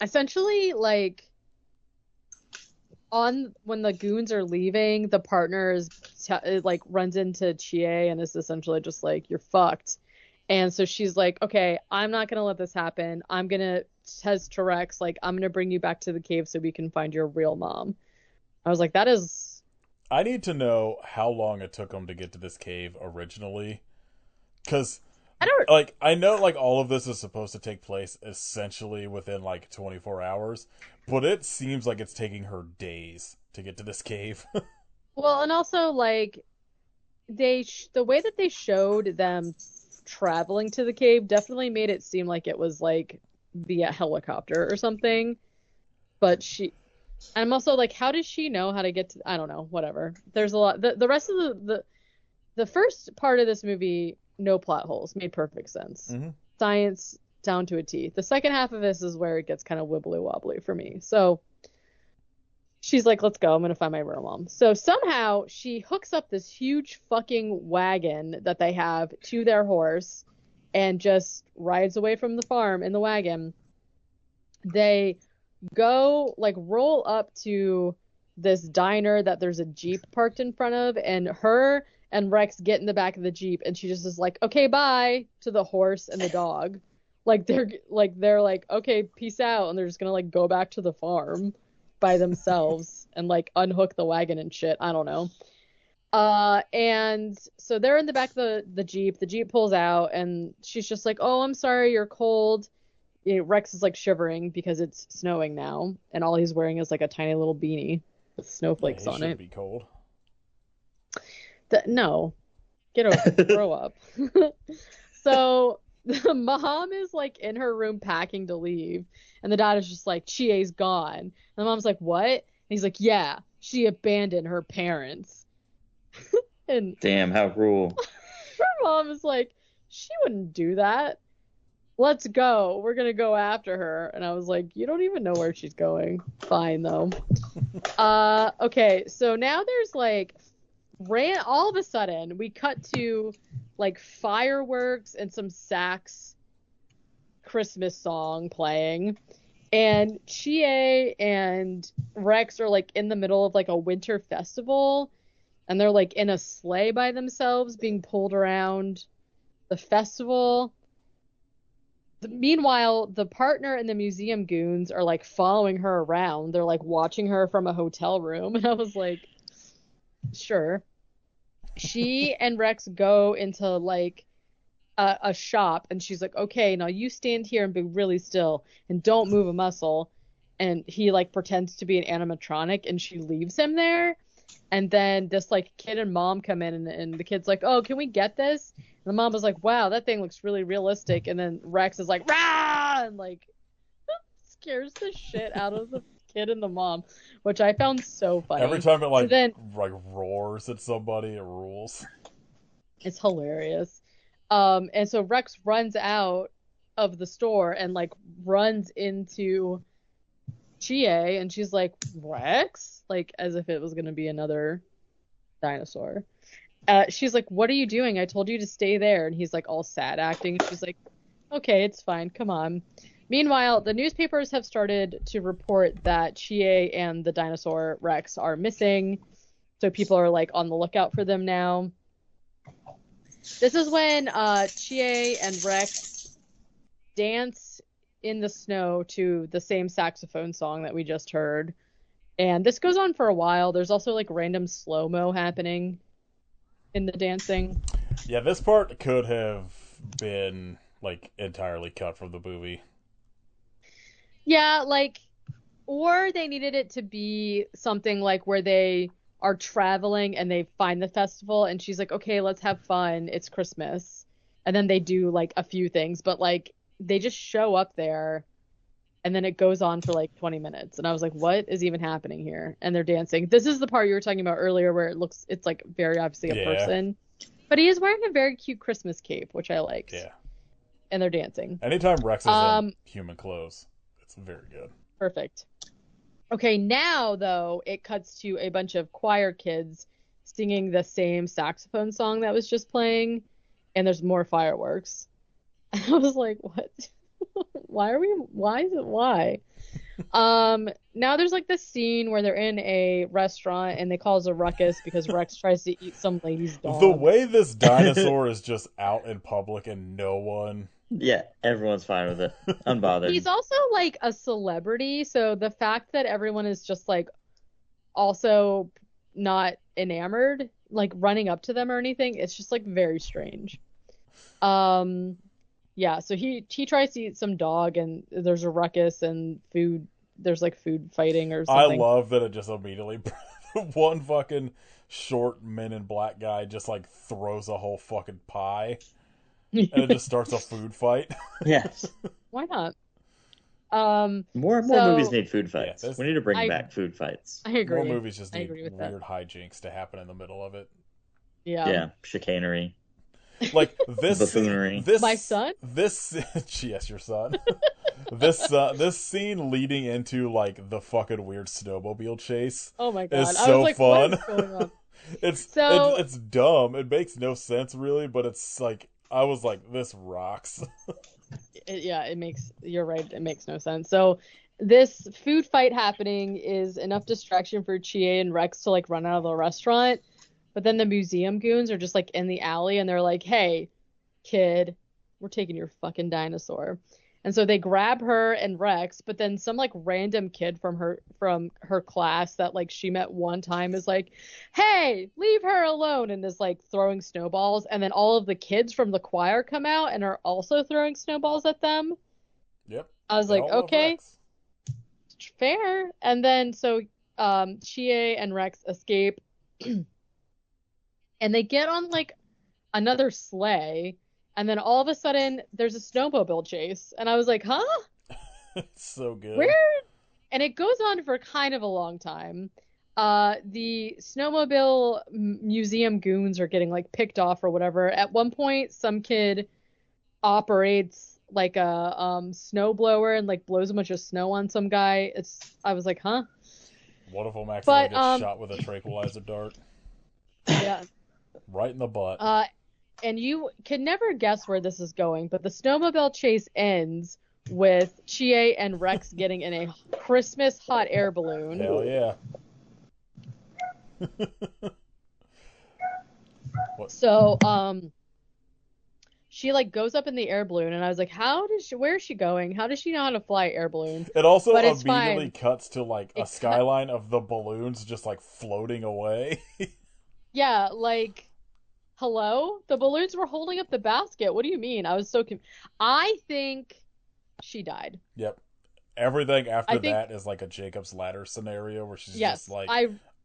essentially, like, on when the goons are leaving, the partner is like runs into Chie and is essentially just like, you're fucked. And so she's like, okay, I'm not gonna let this happen. I'm gonna says to Rex, like, I'm gonna bring you back to the cave so we can find your real mom. I was like, that is. I need to know how long it took them to get to this cave originally, because I don't. like I know like all of this is supposed to take place essentially within like 24 hours, but it seems like it's taking her days to get to this cave. Well, and also like the way that they showed them traveling to the cave definitely made it seem like it was like via helicopter or something. But I'm also like, how does she know how to get to? I don't know. Whatever. There's a lot. The rest of the first part of this movie, no plot holes, made perfect sense. Mm-hmm. Science down to a T. The second half of this is where it gets kind of wibbly wobbly for me. So she's like, let's go. I'm going to find my real mom. So somehow she hooks up this huge fucking wagon that they have to their horse and just rides away from the farm in the wagon. They go, like, roll up to this diner that there's a Jeep parked in front of, and her and Rex get in the back of the Jeep, and she just is like, okay, bye, to the horse and the dog. Like, they're like, okay, peace out, and they're just gonna, like, go back to the farm by themselves and, like, unhook the wagon and shit. I don't know. And so they're in the back of the Jeep. The Jeep pulls out, and she's just like, oh, I'm sorry, you're cold. You know, Rex is, like, shivering because it's snowing now, and all he's wearing is, like, a tiny little beanie with snowflakes on it. Be cold. No. Get over it. Grow up. So the mom is, like, in her room packing to leave, and the dad is just like, Chie's gone. And the mom's like, what? And he's like, yeah, she abandoned her parents. And damn, how cruel. her mom is like, she wouldn't do that. Let's go. We're gonna go after her. And I was like, you don't even know where she's going. Fine though. Okay, so now there's like all of a sudden we cut to like fireworks and some sax Christmas song playing. And Chie and Rex are like in the middle of like a winter festival, and they're like in a sleigh by themselves being pulled around the festival. Meanwhile, the partner and the museum goons are like following her around. They're like watching her from a hotel room. And I was like, sure. She and Rex go into like a shop, and she's like, okay, now you stand here and be really still and don't move a muscle. And he like pretends to be an animatronic, and she leaves him there. And then this like kid and mom come in, and the kid's like, oh, can we get this? And the mom was like, wow, that thing looks really realistic. And then Rex is like, rah, and like scares the shit out of the kid and the mom, which I found so funny. Every time it like roars at somebody, it rules. It's hilarious. And so Rex runs out of the store and like runs into Chie, and she's like, Rex? Like, as if it was going to be another dinosaur. She's like, what are you doing? I told you to stay there. And he's like all sad acting. She's like, okay, it's fine. Come on. Meanwhile, the newspapers have started to report that Chie and the dinosaur Rex are missing. So people are like on the lookout for them now. This is when Chie and Rex dance in the snow to the same saxophone song that we just heard. And this goes on for a while. There's also like random slow-mo happening in the dancing. Yeah, this part could have been like entirely cut from the movie. Yeah, like, or they needed it to be something like where they are traveling and they find the festival, and she's like, okay, let's have fun. It's Christmas. And then they do like a few things, but like they just show up there, and then it goes on for like 20 minutes. And I was like, what is even happening here? And they're dancing. This is the part you were talking about earlier where it's like very obviously a person. But he is wearing a very cute Christmas cape, which I liked. Yeah. And they're dancing. Anytime Rex is in human clothes, it's very good. Perfect. Okay, now, though, it cuts to a bunch of choir kids singing the same saxophone song that was just playing, and there's more fireworks. And I was like, what? Why is it why? Now there's like this scene where they're in a restaurant and they cause a ruckus because Rex tries to eat some lady's dog. The way this dinosaur is just out in public and no one... Yeah, everyone's fine with it. Unbothered. He's also like a celebrity, so the fact that everyone is just like also not enamored, like running up to them or anything, it's just like very strange. Yeah, so he tries to eat some dog and there's a ruckus and food, there's like food fighting or something. I love that it just immediately one fucking short Men in Black guy just like throws a whole fucking pie and it just starts a food fight. Yes. Why not? More movies need food fights. Yeah, we need to bring back food fights. I agree. More movies just need weird hijinks to happen in the middle of it. Yeah. Yeah, chicanery. Like this buffoonery. My son? Yes, your son. This scene leading into like the fucking weird snowmobile chase. Oh my god. Is so like, fun. What is going on? It's dumb. It makes no sense really, but it's like I was like, this rocks. You're right, it makes no sense. So this food fight happening is enough distraction for Chie and Rex to like run out of the restaurant. But then the museum goons are just like in the alley and they're like, hey, kid, we're taking your fucking dinosaur. And so they grab her and Rex, but then some like random kid from her class that like she met one time is like, hey, leave her alone, and is like throwing snowballs. And then all of the kids from the choir come out and are also throwing snowballs at them. Yep. I was like, okay, fair. And then so Chie and Rex escape. And they get on like another sleigh, and then all of a sudden there's a snowmobile chase, and I was like, huh? It's so good. Where? And it goes on for kind of a long time. The snowmobile museum goons are getting like picked off or whatever. At one point, some kid operates like a snowblower and like blows a bunch of snow on some guy. I was like, huh? One of them actually gets shot with a tranquilizer dart. Yeah. Right in the butt. And you can never guess where this is going, but the snowmobile chase ends with Chie and Rex getting in a Christmas hot air balloon. Hell yeah. So, she like goes up in the air balloon, and I was like, where is she going? How does she know how to fly air balloon? It also immediately cuts to like a skyline of the balloons just like floating away. Yeah, like, hello? The balloons were holding up the basket. What do you mean? I was so confused. I think she died. Yep. Everything after that is like a Jacob's Ladder scenario where she's just like,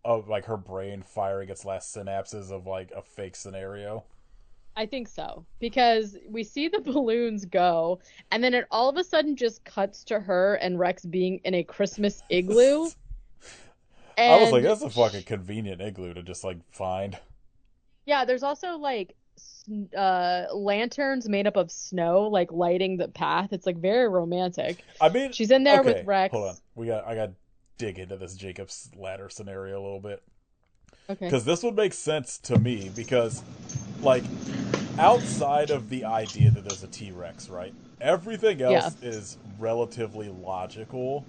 like her brain firing its last synapses of like a fake scenario. I think so. Because we see the balloons go, and then it all of a sudden just cuts to her and Rex being in a Christmas igloo. I was like, that's a fucking convenient igloo to just like find. Yeah, there's also like lanterns made up of snow, like lighting the path. It's like very romantic. I mean, she's in there with Rex. Hold on, I got to dig into this Jacob's Ladder scenario a little bit. Okay. Because this would make sense to me because, like, outside of the idea that there's a T-Rex, right? Everything else is relatively logical.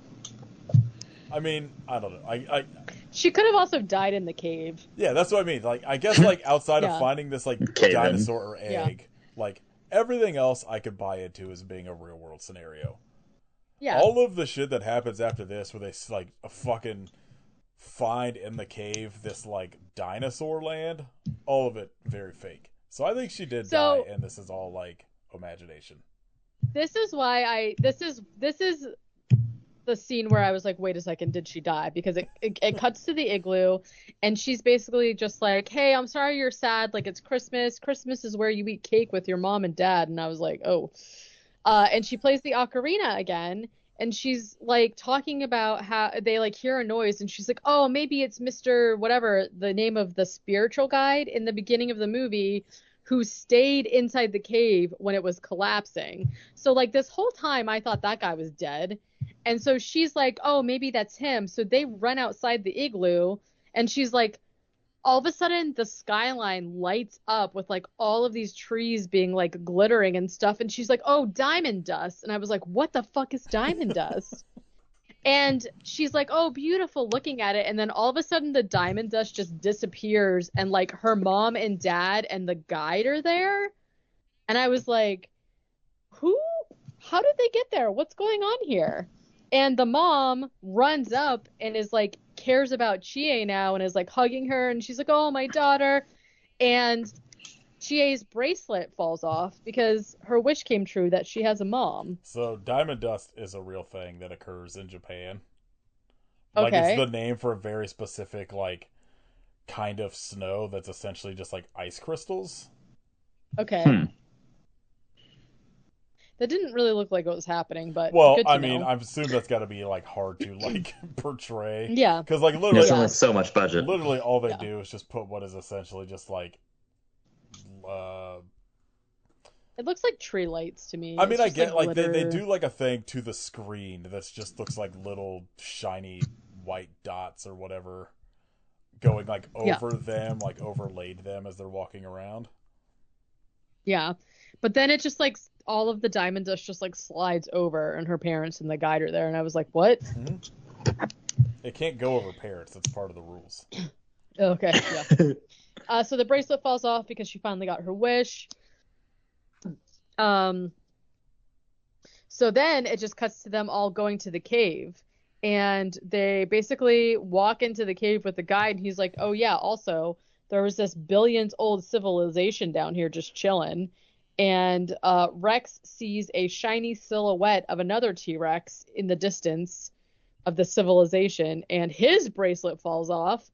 I mean, I don't know. She could have also died in the cave. Yeah, that's what I mean. Like, I guess, like, outside of finding this, like, dinosaur or egg, like, everything else I could buy into as being a real-world scenario. Yeah. All of the shit that happens after this, where they, like, fucking find in the cave this, like, dinosaur land, all of it very fake. So I think she did die, and this is all, like, imagination. This is why this is the scene where I was like, wait a second, did she die? Because it cuts to the igloo, and she's basically just like, hey, I'm sorry you're sad. Like, it's Christmas. Christmas is where you eat cake with your mom and dad. And I was like, oh. And she plays the ocarina again, and she's like talking about how they like hear a noise, and she's like, oh, maybe it's Mr. whatever, the name of the spiritual guide in the beginning of the movie, who stayed inside the cave when it was collapsing. So like this whole time I thought that guy was dead. And so she's like, oh, maybe that's him. So they run outside the igloo, and she's like, all of a sudden the skyline lights up with like all of these trees being like glittering and stuff. And she's like, oh, diamond dust. And I was like, what the fuck is diamond dust? And she's like, oh, beautiful, looking at it. And then all of a sudden the diamond dust just disappears. And like her mom and dad and the guide are there. And I was like, who? How did they get there? What's going on here? And the mom runs up and is like, cares about Chie now and is like hugging her. And she's like, oh, my daughter. And Chie's bracelet falls off because her wish came true that she has a mom. So diamond dust is a real thing that occurs in Japan. Okay. Like, it's the name for a very specific, like, kind of snow that's essentially just like ice crystals. Okay. That didn't really look like what was happening, but well, good to I mean, know. I assume that's got to be like hard to like portray. Yeah, because like literally, there's only so much budget. Literally, all they do is just put what is essentially just like. It looks like tree lights to me. I mean, I get like they glitter. do like a thing to the screen that just looks like little shiny white dots or whatever, going like over them, like overlaid them as they're walking around. Yeah, but then it just like all of the diamond dust just like slides over, and her parents and the guide are there, and I was like, what? Mm-hmm. It can't go over parents. That's part of the rules. Okay, yeah. So the bracelet falls off because she finally got her wish. So then it just cuts to them all going to the cave, and they basically walk into the cave with the guide, and he's like, oh yeah, also there was this billions-old civilization down here just chilling. And Rex sees a shiny silhouette of another T-Rex in the distance of the civilization, and his bracelet falls off.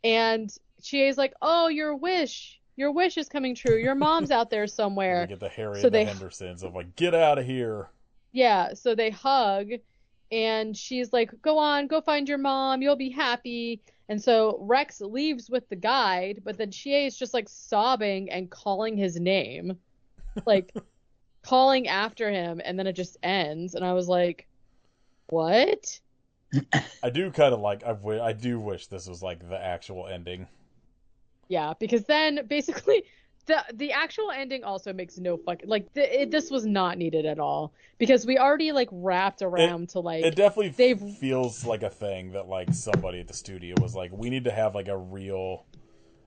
And Chie's like, oh, your wish is coming true. Your mom's out there somewhere. They get the Harry and the Hendersons of like, get out of here. Yeah, so they hug, and she's like, go on, go find your mom. You'll be happy. And so Rex leaves with the guide, but then Chie is just like sobbing and calling his name, like calling after him, and then it just ends. And I was like, what? I do kind of like, I do wish this was like the actual ending. Yeah, because then basically the actual ending also makes no fucking like this was not needed at all, because we already like wrapped around to like it definitely feels like a thing that like somebody at the studio was like, we need to have like a real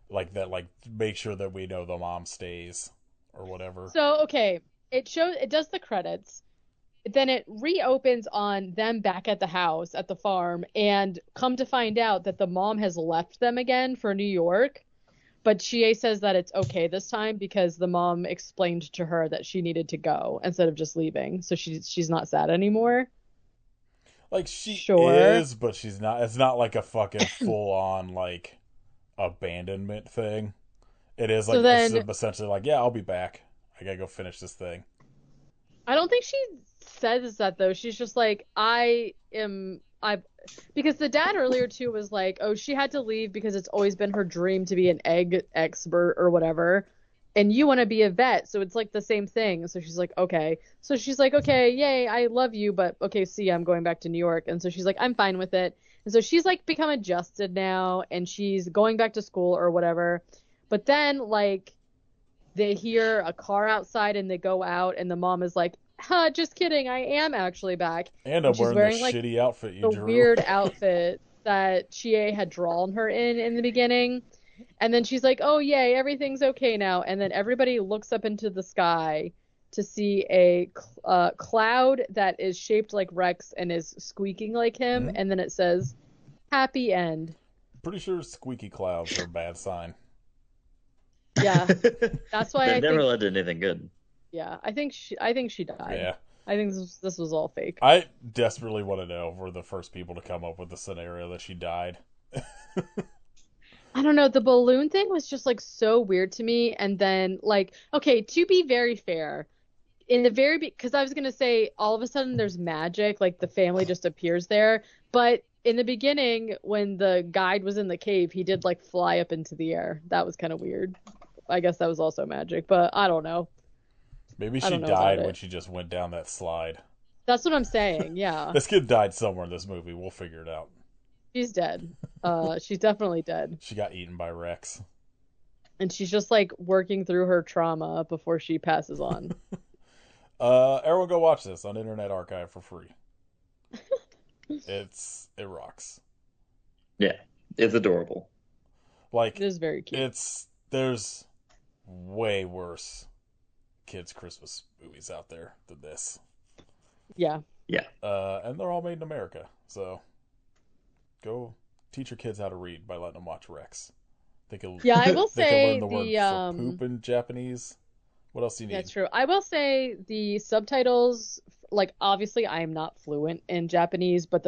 like that, like make sure that we know the mom stays or whatever. So okay, it does the credits, then it reopens on them back at the house at the farm, and come to find out that the mom has left them again for New York. But Chie says that it's okay this time because the mom explained to her that she needed to go instead of just leaving. So she's not sad anymore. Like, she is, but she's not. It's not like a fucking full-on, like, abandonment thing. It is, like, so then, it's essentially like, yeah, I'll be back. I gotta go finish this thing. I don't think she says that, though. She's just like, because the dad earlier too was like, oh, she had to leave because it's always been her dream to be an egg expert or whatever, and you want to be a vet, so it's like the same thing. So she's like, okay. So she's like, okay, yay, I love you, but okay, see, I'm going back to New York. And so she's like, I'm fine with it. And so she's like become adjusted now, and she's going back to school or whatever. But then like they hear a car outside and they go out, and the mom is like, just kidding, I am actually back. And I'm wearing the like, shitty outfit you drew. The weird outfit that Chie had drawn her in the beginning. And then she's like, oh, yay, everything's okay now. And then everybody looks up into the sky to see a cloud that is shaped like Rex and is squeaking like him. Mm-hmm. And then it says, happy end. Pretty sure squeaky clouds are a bad sign. Yeah. That's why they never led to anything good. Yeah, I think she died. Yeah. I think this was all fake. I desperately want to know if we're the first people to come up with the scenario that she died. I don't know. The balloon thing was just like so weird to me. And then like, okay, to be very fair, in the because I was going to say all of a sudden there's magic, like the family just appears there. But in the beginning, when the guide was in the cave, he did like fly up into the air. That was kind of weird. I guess that was also magic, but I don't know. Maybe she died when she just went down that slide. That's what I'm saying, yeah. This kid died somewhere in this movie. We'll figure it out. She's dead. She's definitely dead. She got eaten by Rex. And she's just like working through her trauma before she passes on. Everyone go watch this on Internet Archive for free. It rocks. Yeah, it's adorable. Like, it is very cute. There's way worse kids' Christmas movies out there than this. Yeah. Yeah. And they're all made in America. So go teach your kids how to read by letting them watch Rex. I will they say can learn the word for poop in Japanese. What else do you need? That's true. I will say the subtitles, like obviously I'm not fluent in Japanese, but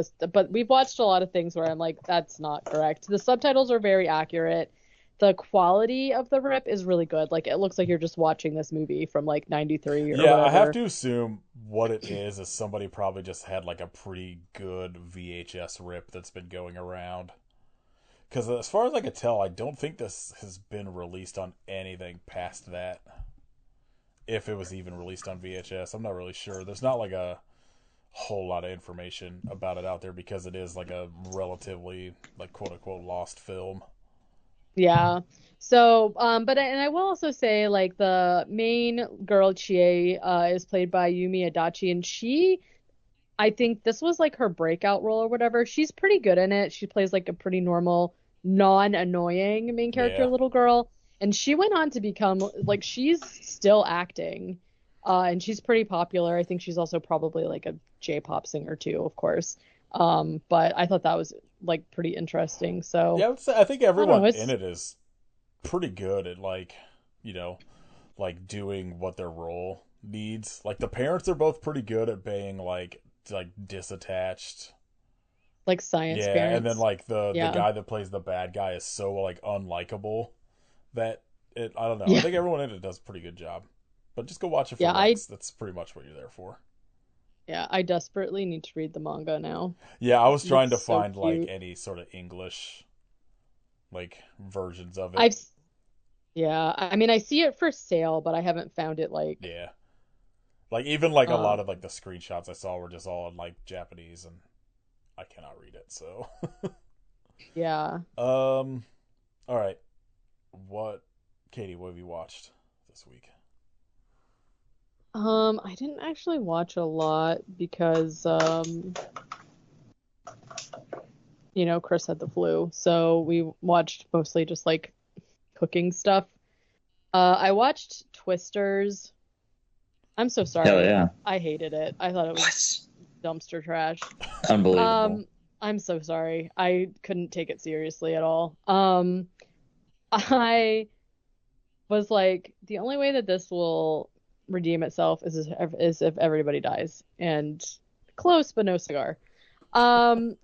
we've watched a lot of things where I'm like, that's not correct. The subtitles are very accurate. The quality of the rip is really good. Like it looks like you're just watching this movie from like 93 or whatever. I have to assume what it is somebody probably just had like a pretty good VHS rip that's been going around. Because as far as I can tell, I don't think this has been released on anything past that. If it was even released on VHS, I'm not really sure. There's not like a whole lot of information about it out there because it is like a relatively like quote unquote lost film. Yeah. So, but and I will also say like the main girl Chie is played by Yumi Adachi, and I think this was like her breakout role or whatever. She's pretty good in it. She plays like a pretty normal, non-annoying main character little girl. And she went on to become like she's still acting. And she's pretty popular. I think she's also probably like a J-pop singer too, of course. But I thought that was like pretty interesting. So yeah, I think everyone in it is pretty good at like, like doing what their role needs. Like the parents are both pretty good at being like disattached, like science parents. And then like the guy that plays the bad guy is so like unlikable that I don't know. I think everyone in it does a pretty good job. But just go watch it for Rex. That's pretty much what you're there for. Yeah, I desperately need to read the manga now. Yeah, I was trying to find like any sort of English like versions of it. I mean I see it for sale, but I haven't found it like like even like a lot of like the screenshots I saw were just all in like Japanese and I cannot read it, so yeah. All right. Katie, what have you watched this week? I didn't actually watch a lot because Chris had the flu. So we watched mostly just like cooking stuff. I watched Twisters. I'm so sorry. Hell yeah. I hated it. I thought it was dumpster trash. Unbelievable. I'm so sorry. I couldn't take it seriously at all. I was like, the only way that this will redeem itself is if everybody dies. And close, but no cigar. Then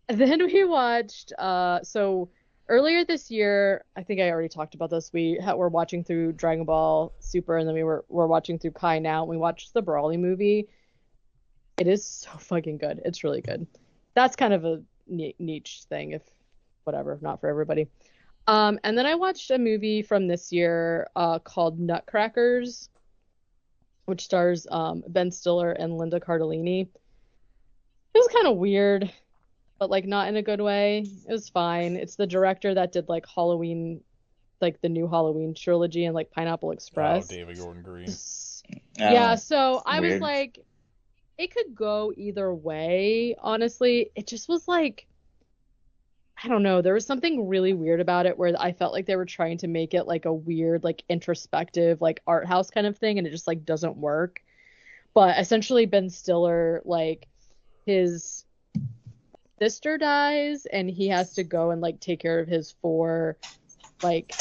we watched, so earlier this year, I think I already talked about this, we're watching through Dragon Ball Super, and then we're watching through Kai now, and we watched the Brawly movie. It is so fucking good. It's really good. That's kind of a niche thing, if whatever, not for everybody. And then I watched a movie from this year called Nutcrackers, which stars Ben Stiller and Linda Cardellini. It was kind of weird, but like not in a good way. It was fine. It's the director that did like Halloween, like the new Halloween trilogy and like Pineapple Express. Oh, David Gordon Green. Yeah, so I was like, it could go either way, honestly. It just was like, I don't know, there was something really weird about it where I felt like they were trying to make it like a weird, like introspective, like art house kind of thing, and it just like doesn't work. But essentially Ben Stiller, like his sister dies and he has to go and like take care of his 4 like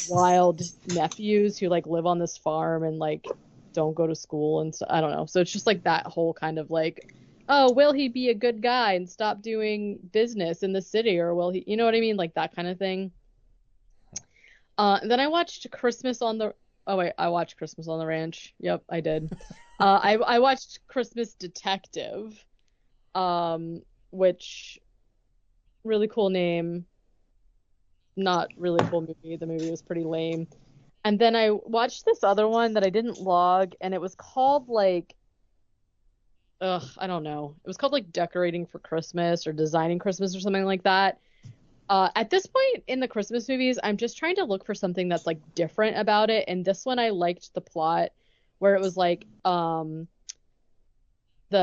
wild nephews who like live on this farm and like don't go to school and so I don't know. So it's just like that whole kind of like, oh, will he be a good guy and stop doing business in the city, or will he, you know what I mean? Like that kind of thing. And then I watched Christmas on the I watched Christmas on the Ranch. Yep, I did. I watched Christmas Detective, which really cool name. Not really cool movie. The movie was pretty lame. And then I watched this other one that I didn't log, and it was called like I don't know. It was called like Decorating for Christmas or Designing Christmas or something like that. At this point in the Christmas movies, I'm just trying to look for something that's like different about it. And this one, I liked the plot where it was like, the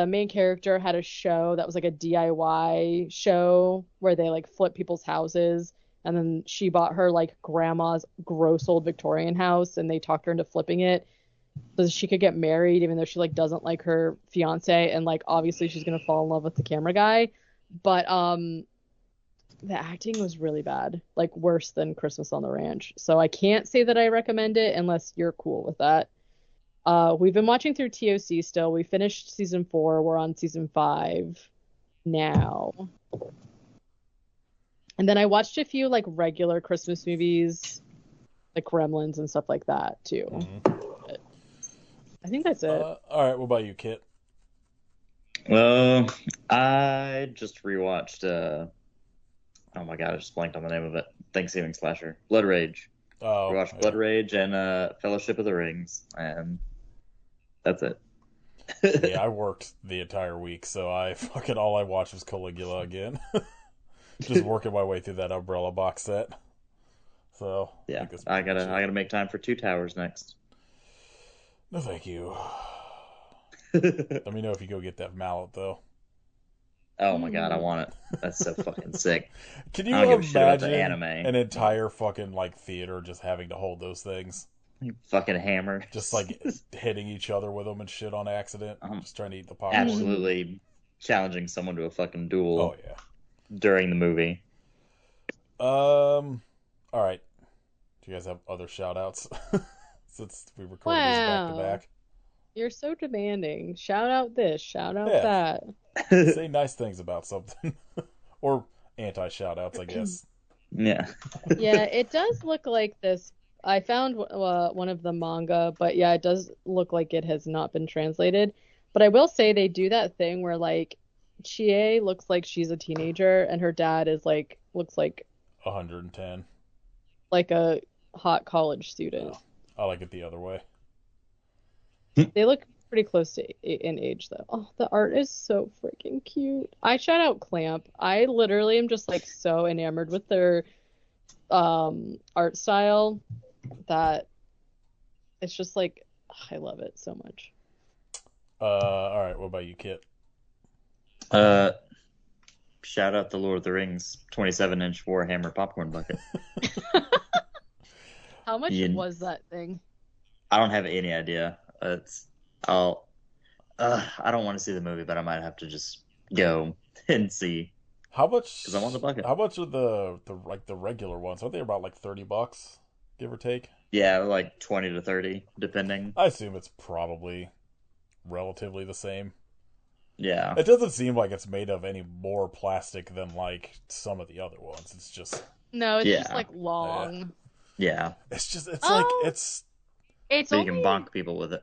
main character had a show that was like a DIY show where they like flip people's houses. And then she bought her like grandma's gross old Victorian house and they talked her into flipping it so that she could get married, even though she like doesn't like her fiance. And like obviously she's gonna fall in love with the camera guy. But the acting was really bad, like worse than Christmas on the Ranch. So I can't say that I recommend it unless you're cool with that. We've been watching through TOC still. We finished season 4. We're on season 5 now. And then I watched a few like regular Christmas movies, like Gremlins and stuff like that too. But I think that's it. All right, what about you, Kit? Well, I just rewatched. Oh my god, I just blanked on the name of it. Thanksgiving slasher, Blood Rage. Oh, We watched Blood Rage and Fellowship of the Rings, and that's it. Yeah, I worked the entire week, so all I watched was Caligula again. Just working my way through that Umbrella box set. So yeah, I gotta make time for Two Towers next. No, thank you. Let me know if you go get that mallet, though. Oh my god, I want it. That's so fucking sick. Can you I don't give a shit about the imagine anime. an entire fucking like theater just having to hold those things? Fucking hammer. Just like hitting each other with them and shit on accident. Just trying to eat the popcorn. Absolutely challenging someone to a fucking duel. Oh yeah. During the movie. All right. Do you guys have other shout outs? Since we recorded these back to back. You're so demanding. Shout out this, shout out that. Say nice things about something. Or anti shout outs, I guess. Yeah. Yeah, it does look like this. I found one of the manga, but yeah, it does look like it has not been translated. But I will say they do that thing where like Chie looks like she's a teenager and her dad is like looks like 110. Like a hot college student. Oh, I like it the other way. They look pretty close to in age though. Oh, the art is so freaking cute. I shout out Clamp. I literally am just like so enamored with their art style that it's just like I love it so much. All right, what about you, Kit? Shout out the Lord of the Rings 27-inch Warhammer popcorn bucket. How much was that thing? I don't have any idea. I don't want to see the movie, but I might have to just go and see. How much? Because I want the bucket. How much are the regular ones? Aren't they about like $30, give or take? Yeah, like 20 to 30, depending. I assume it's probably relatively the same. Yeah. It doesn't seem like it's made of any more plastic than like some of the other ones. It's just no, it's just like long. Yeah. It's just it's so only, you can bonk people with it.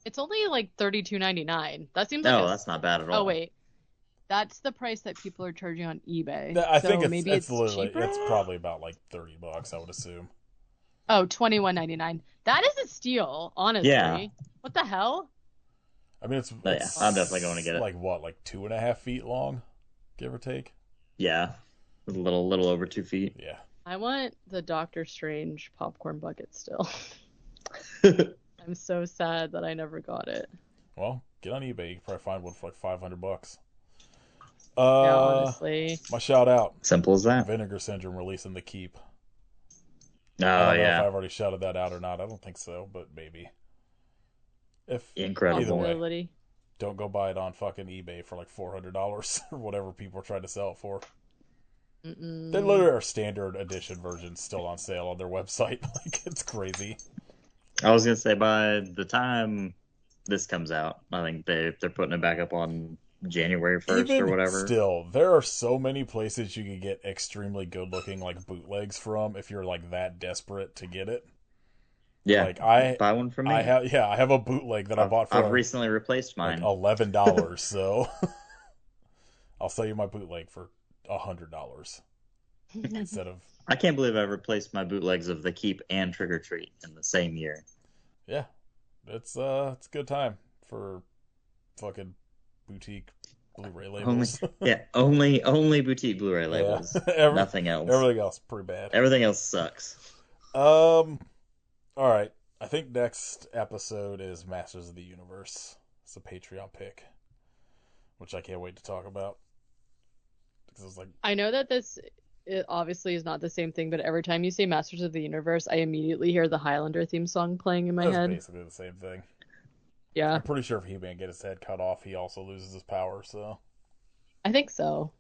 It's only like $32.99. That seems like that's not bad at all. Oh wait. That's the price that people are charging on eBay. I think maybe it's literally cheaper? It's probably about like $30, I would assume. Oh, $21.99. That is a steal, honestly. Yeah. What the hell? I mean, it's I'm definitely going to get it. Like what, like 2.5 feet long, give or take? Yeah, a little over 2 feet. Yeah. I want the Doctor Strange popcorn bucket still. I'm so sad that I never got it. Well, get on eBay. You can probably find one for like $500. Yeah, honestly. My shout out. Simple as that. Vinegar Syndrome releasing The Keep. Oh, I don't know yeah. if I've already shouted that out or not. I don't think so, but maybe. Incredible. Either way, don't go buy it on fucking eBay for like $400 or whatever people are trying to sell it for. They literally are standard edition versions still on sale on their website. Like, it's crazy. I was gonna say by the time this comes out, I think they're putting it back up on January 1st or whatever. Still, there are so many places you can get extremely good looking like bootlegs from if you're like that desperate to get it. Yeah, like buy one from me. I have a bootleg that I bought for. I've recently replaced mine. Like $11, so I'll sell you my bootleg for $100 instead of. I can't believe I replaced my bootlegs of The Keep and Trick or Treat in the same year. Yeah, it's a good time for fucking boutique Blu-ray labels. Only boutique Blu-ray labels. Nothing else. Everything else pretty bad. Everything else sucks. All right. I think next episode is Masters of the Universe. It's a Patreon pick, which I can't wait to talk about. Because it's like, I know that it obviously is not the same thing, but every time you say Masters of the Universe, I immediately hear the Highlander theme song playing in my head. It's basically the same thing. Yeah. I'm pretty sure if He-Man gets his head cut off, he also loses his power, so. I think so.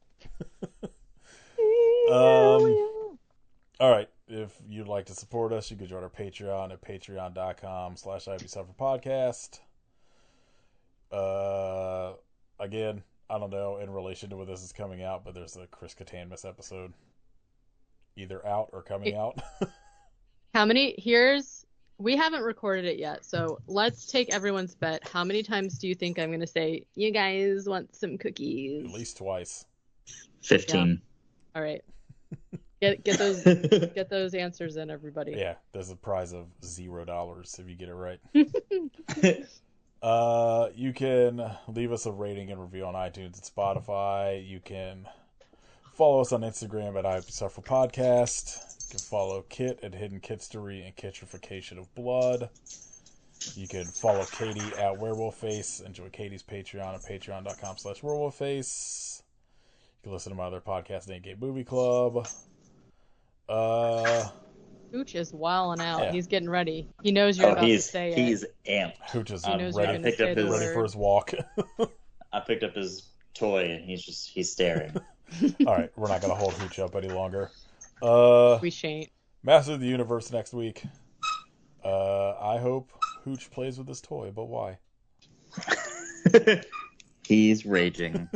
Alright, if you'd like to support us, you can join our Patreon at patreon.com/IBSufferPodcast. Again, I don't know in relation to when this is coming out, but there's a Chris Kattan episode either out or coming out. We haven't recorded it yet, so let's take everyone's bet. How many times do you think I'm going to say, you guys want some cookies? At least twice. 15. Yeah. All right. Get those answers in, everybody. Yeah, there's a prize of $0 if you get it right. You can leave us a rating and review on iTunes and Spotify. You can follow us on Instagram at IBSufferPodcast. You can follow Kit at Hidden Kitstery and Kitrification of Blood. You can follow Katie at WerewolfFace and join Katie's Patreon at patreon.com/WerewolfFace. You can listen to my other podcast, Ain't Gay Movie Club. Hooch is wilding out. Yeah. He's getting ready. He knows you're about to say it. He's amped. Hooch is ready for his walk. I picked up his toy and he's staring. All right, we're not going to hold Hooch up any longer. We shan't. Master of the Universe next week. I hope Hooch plays with his toy, but why? He's raging.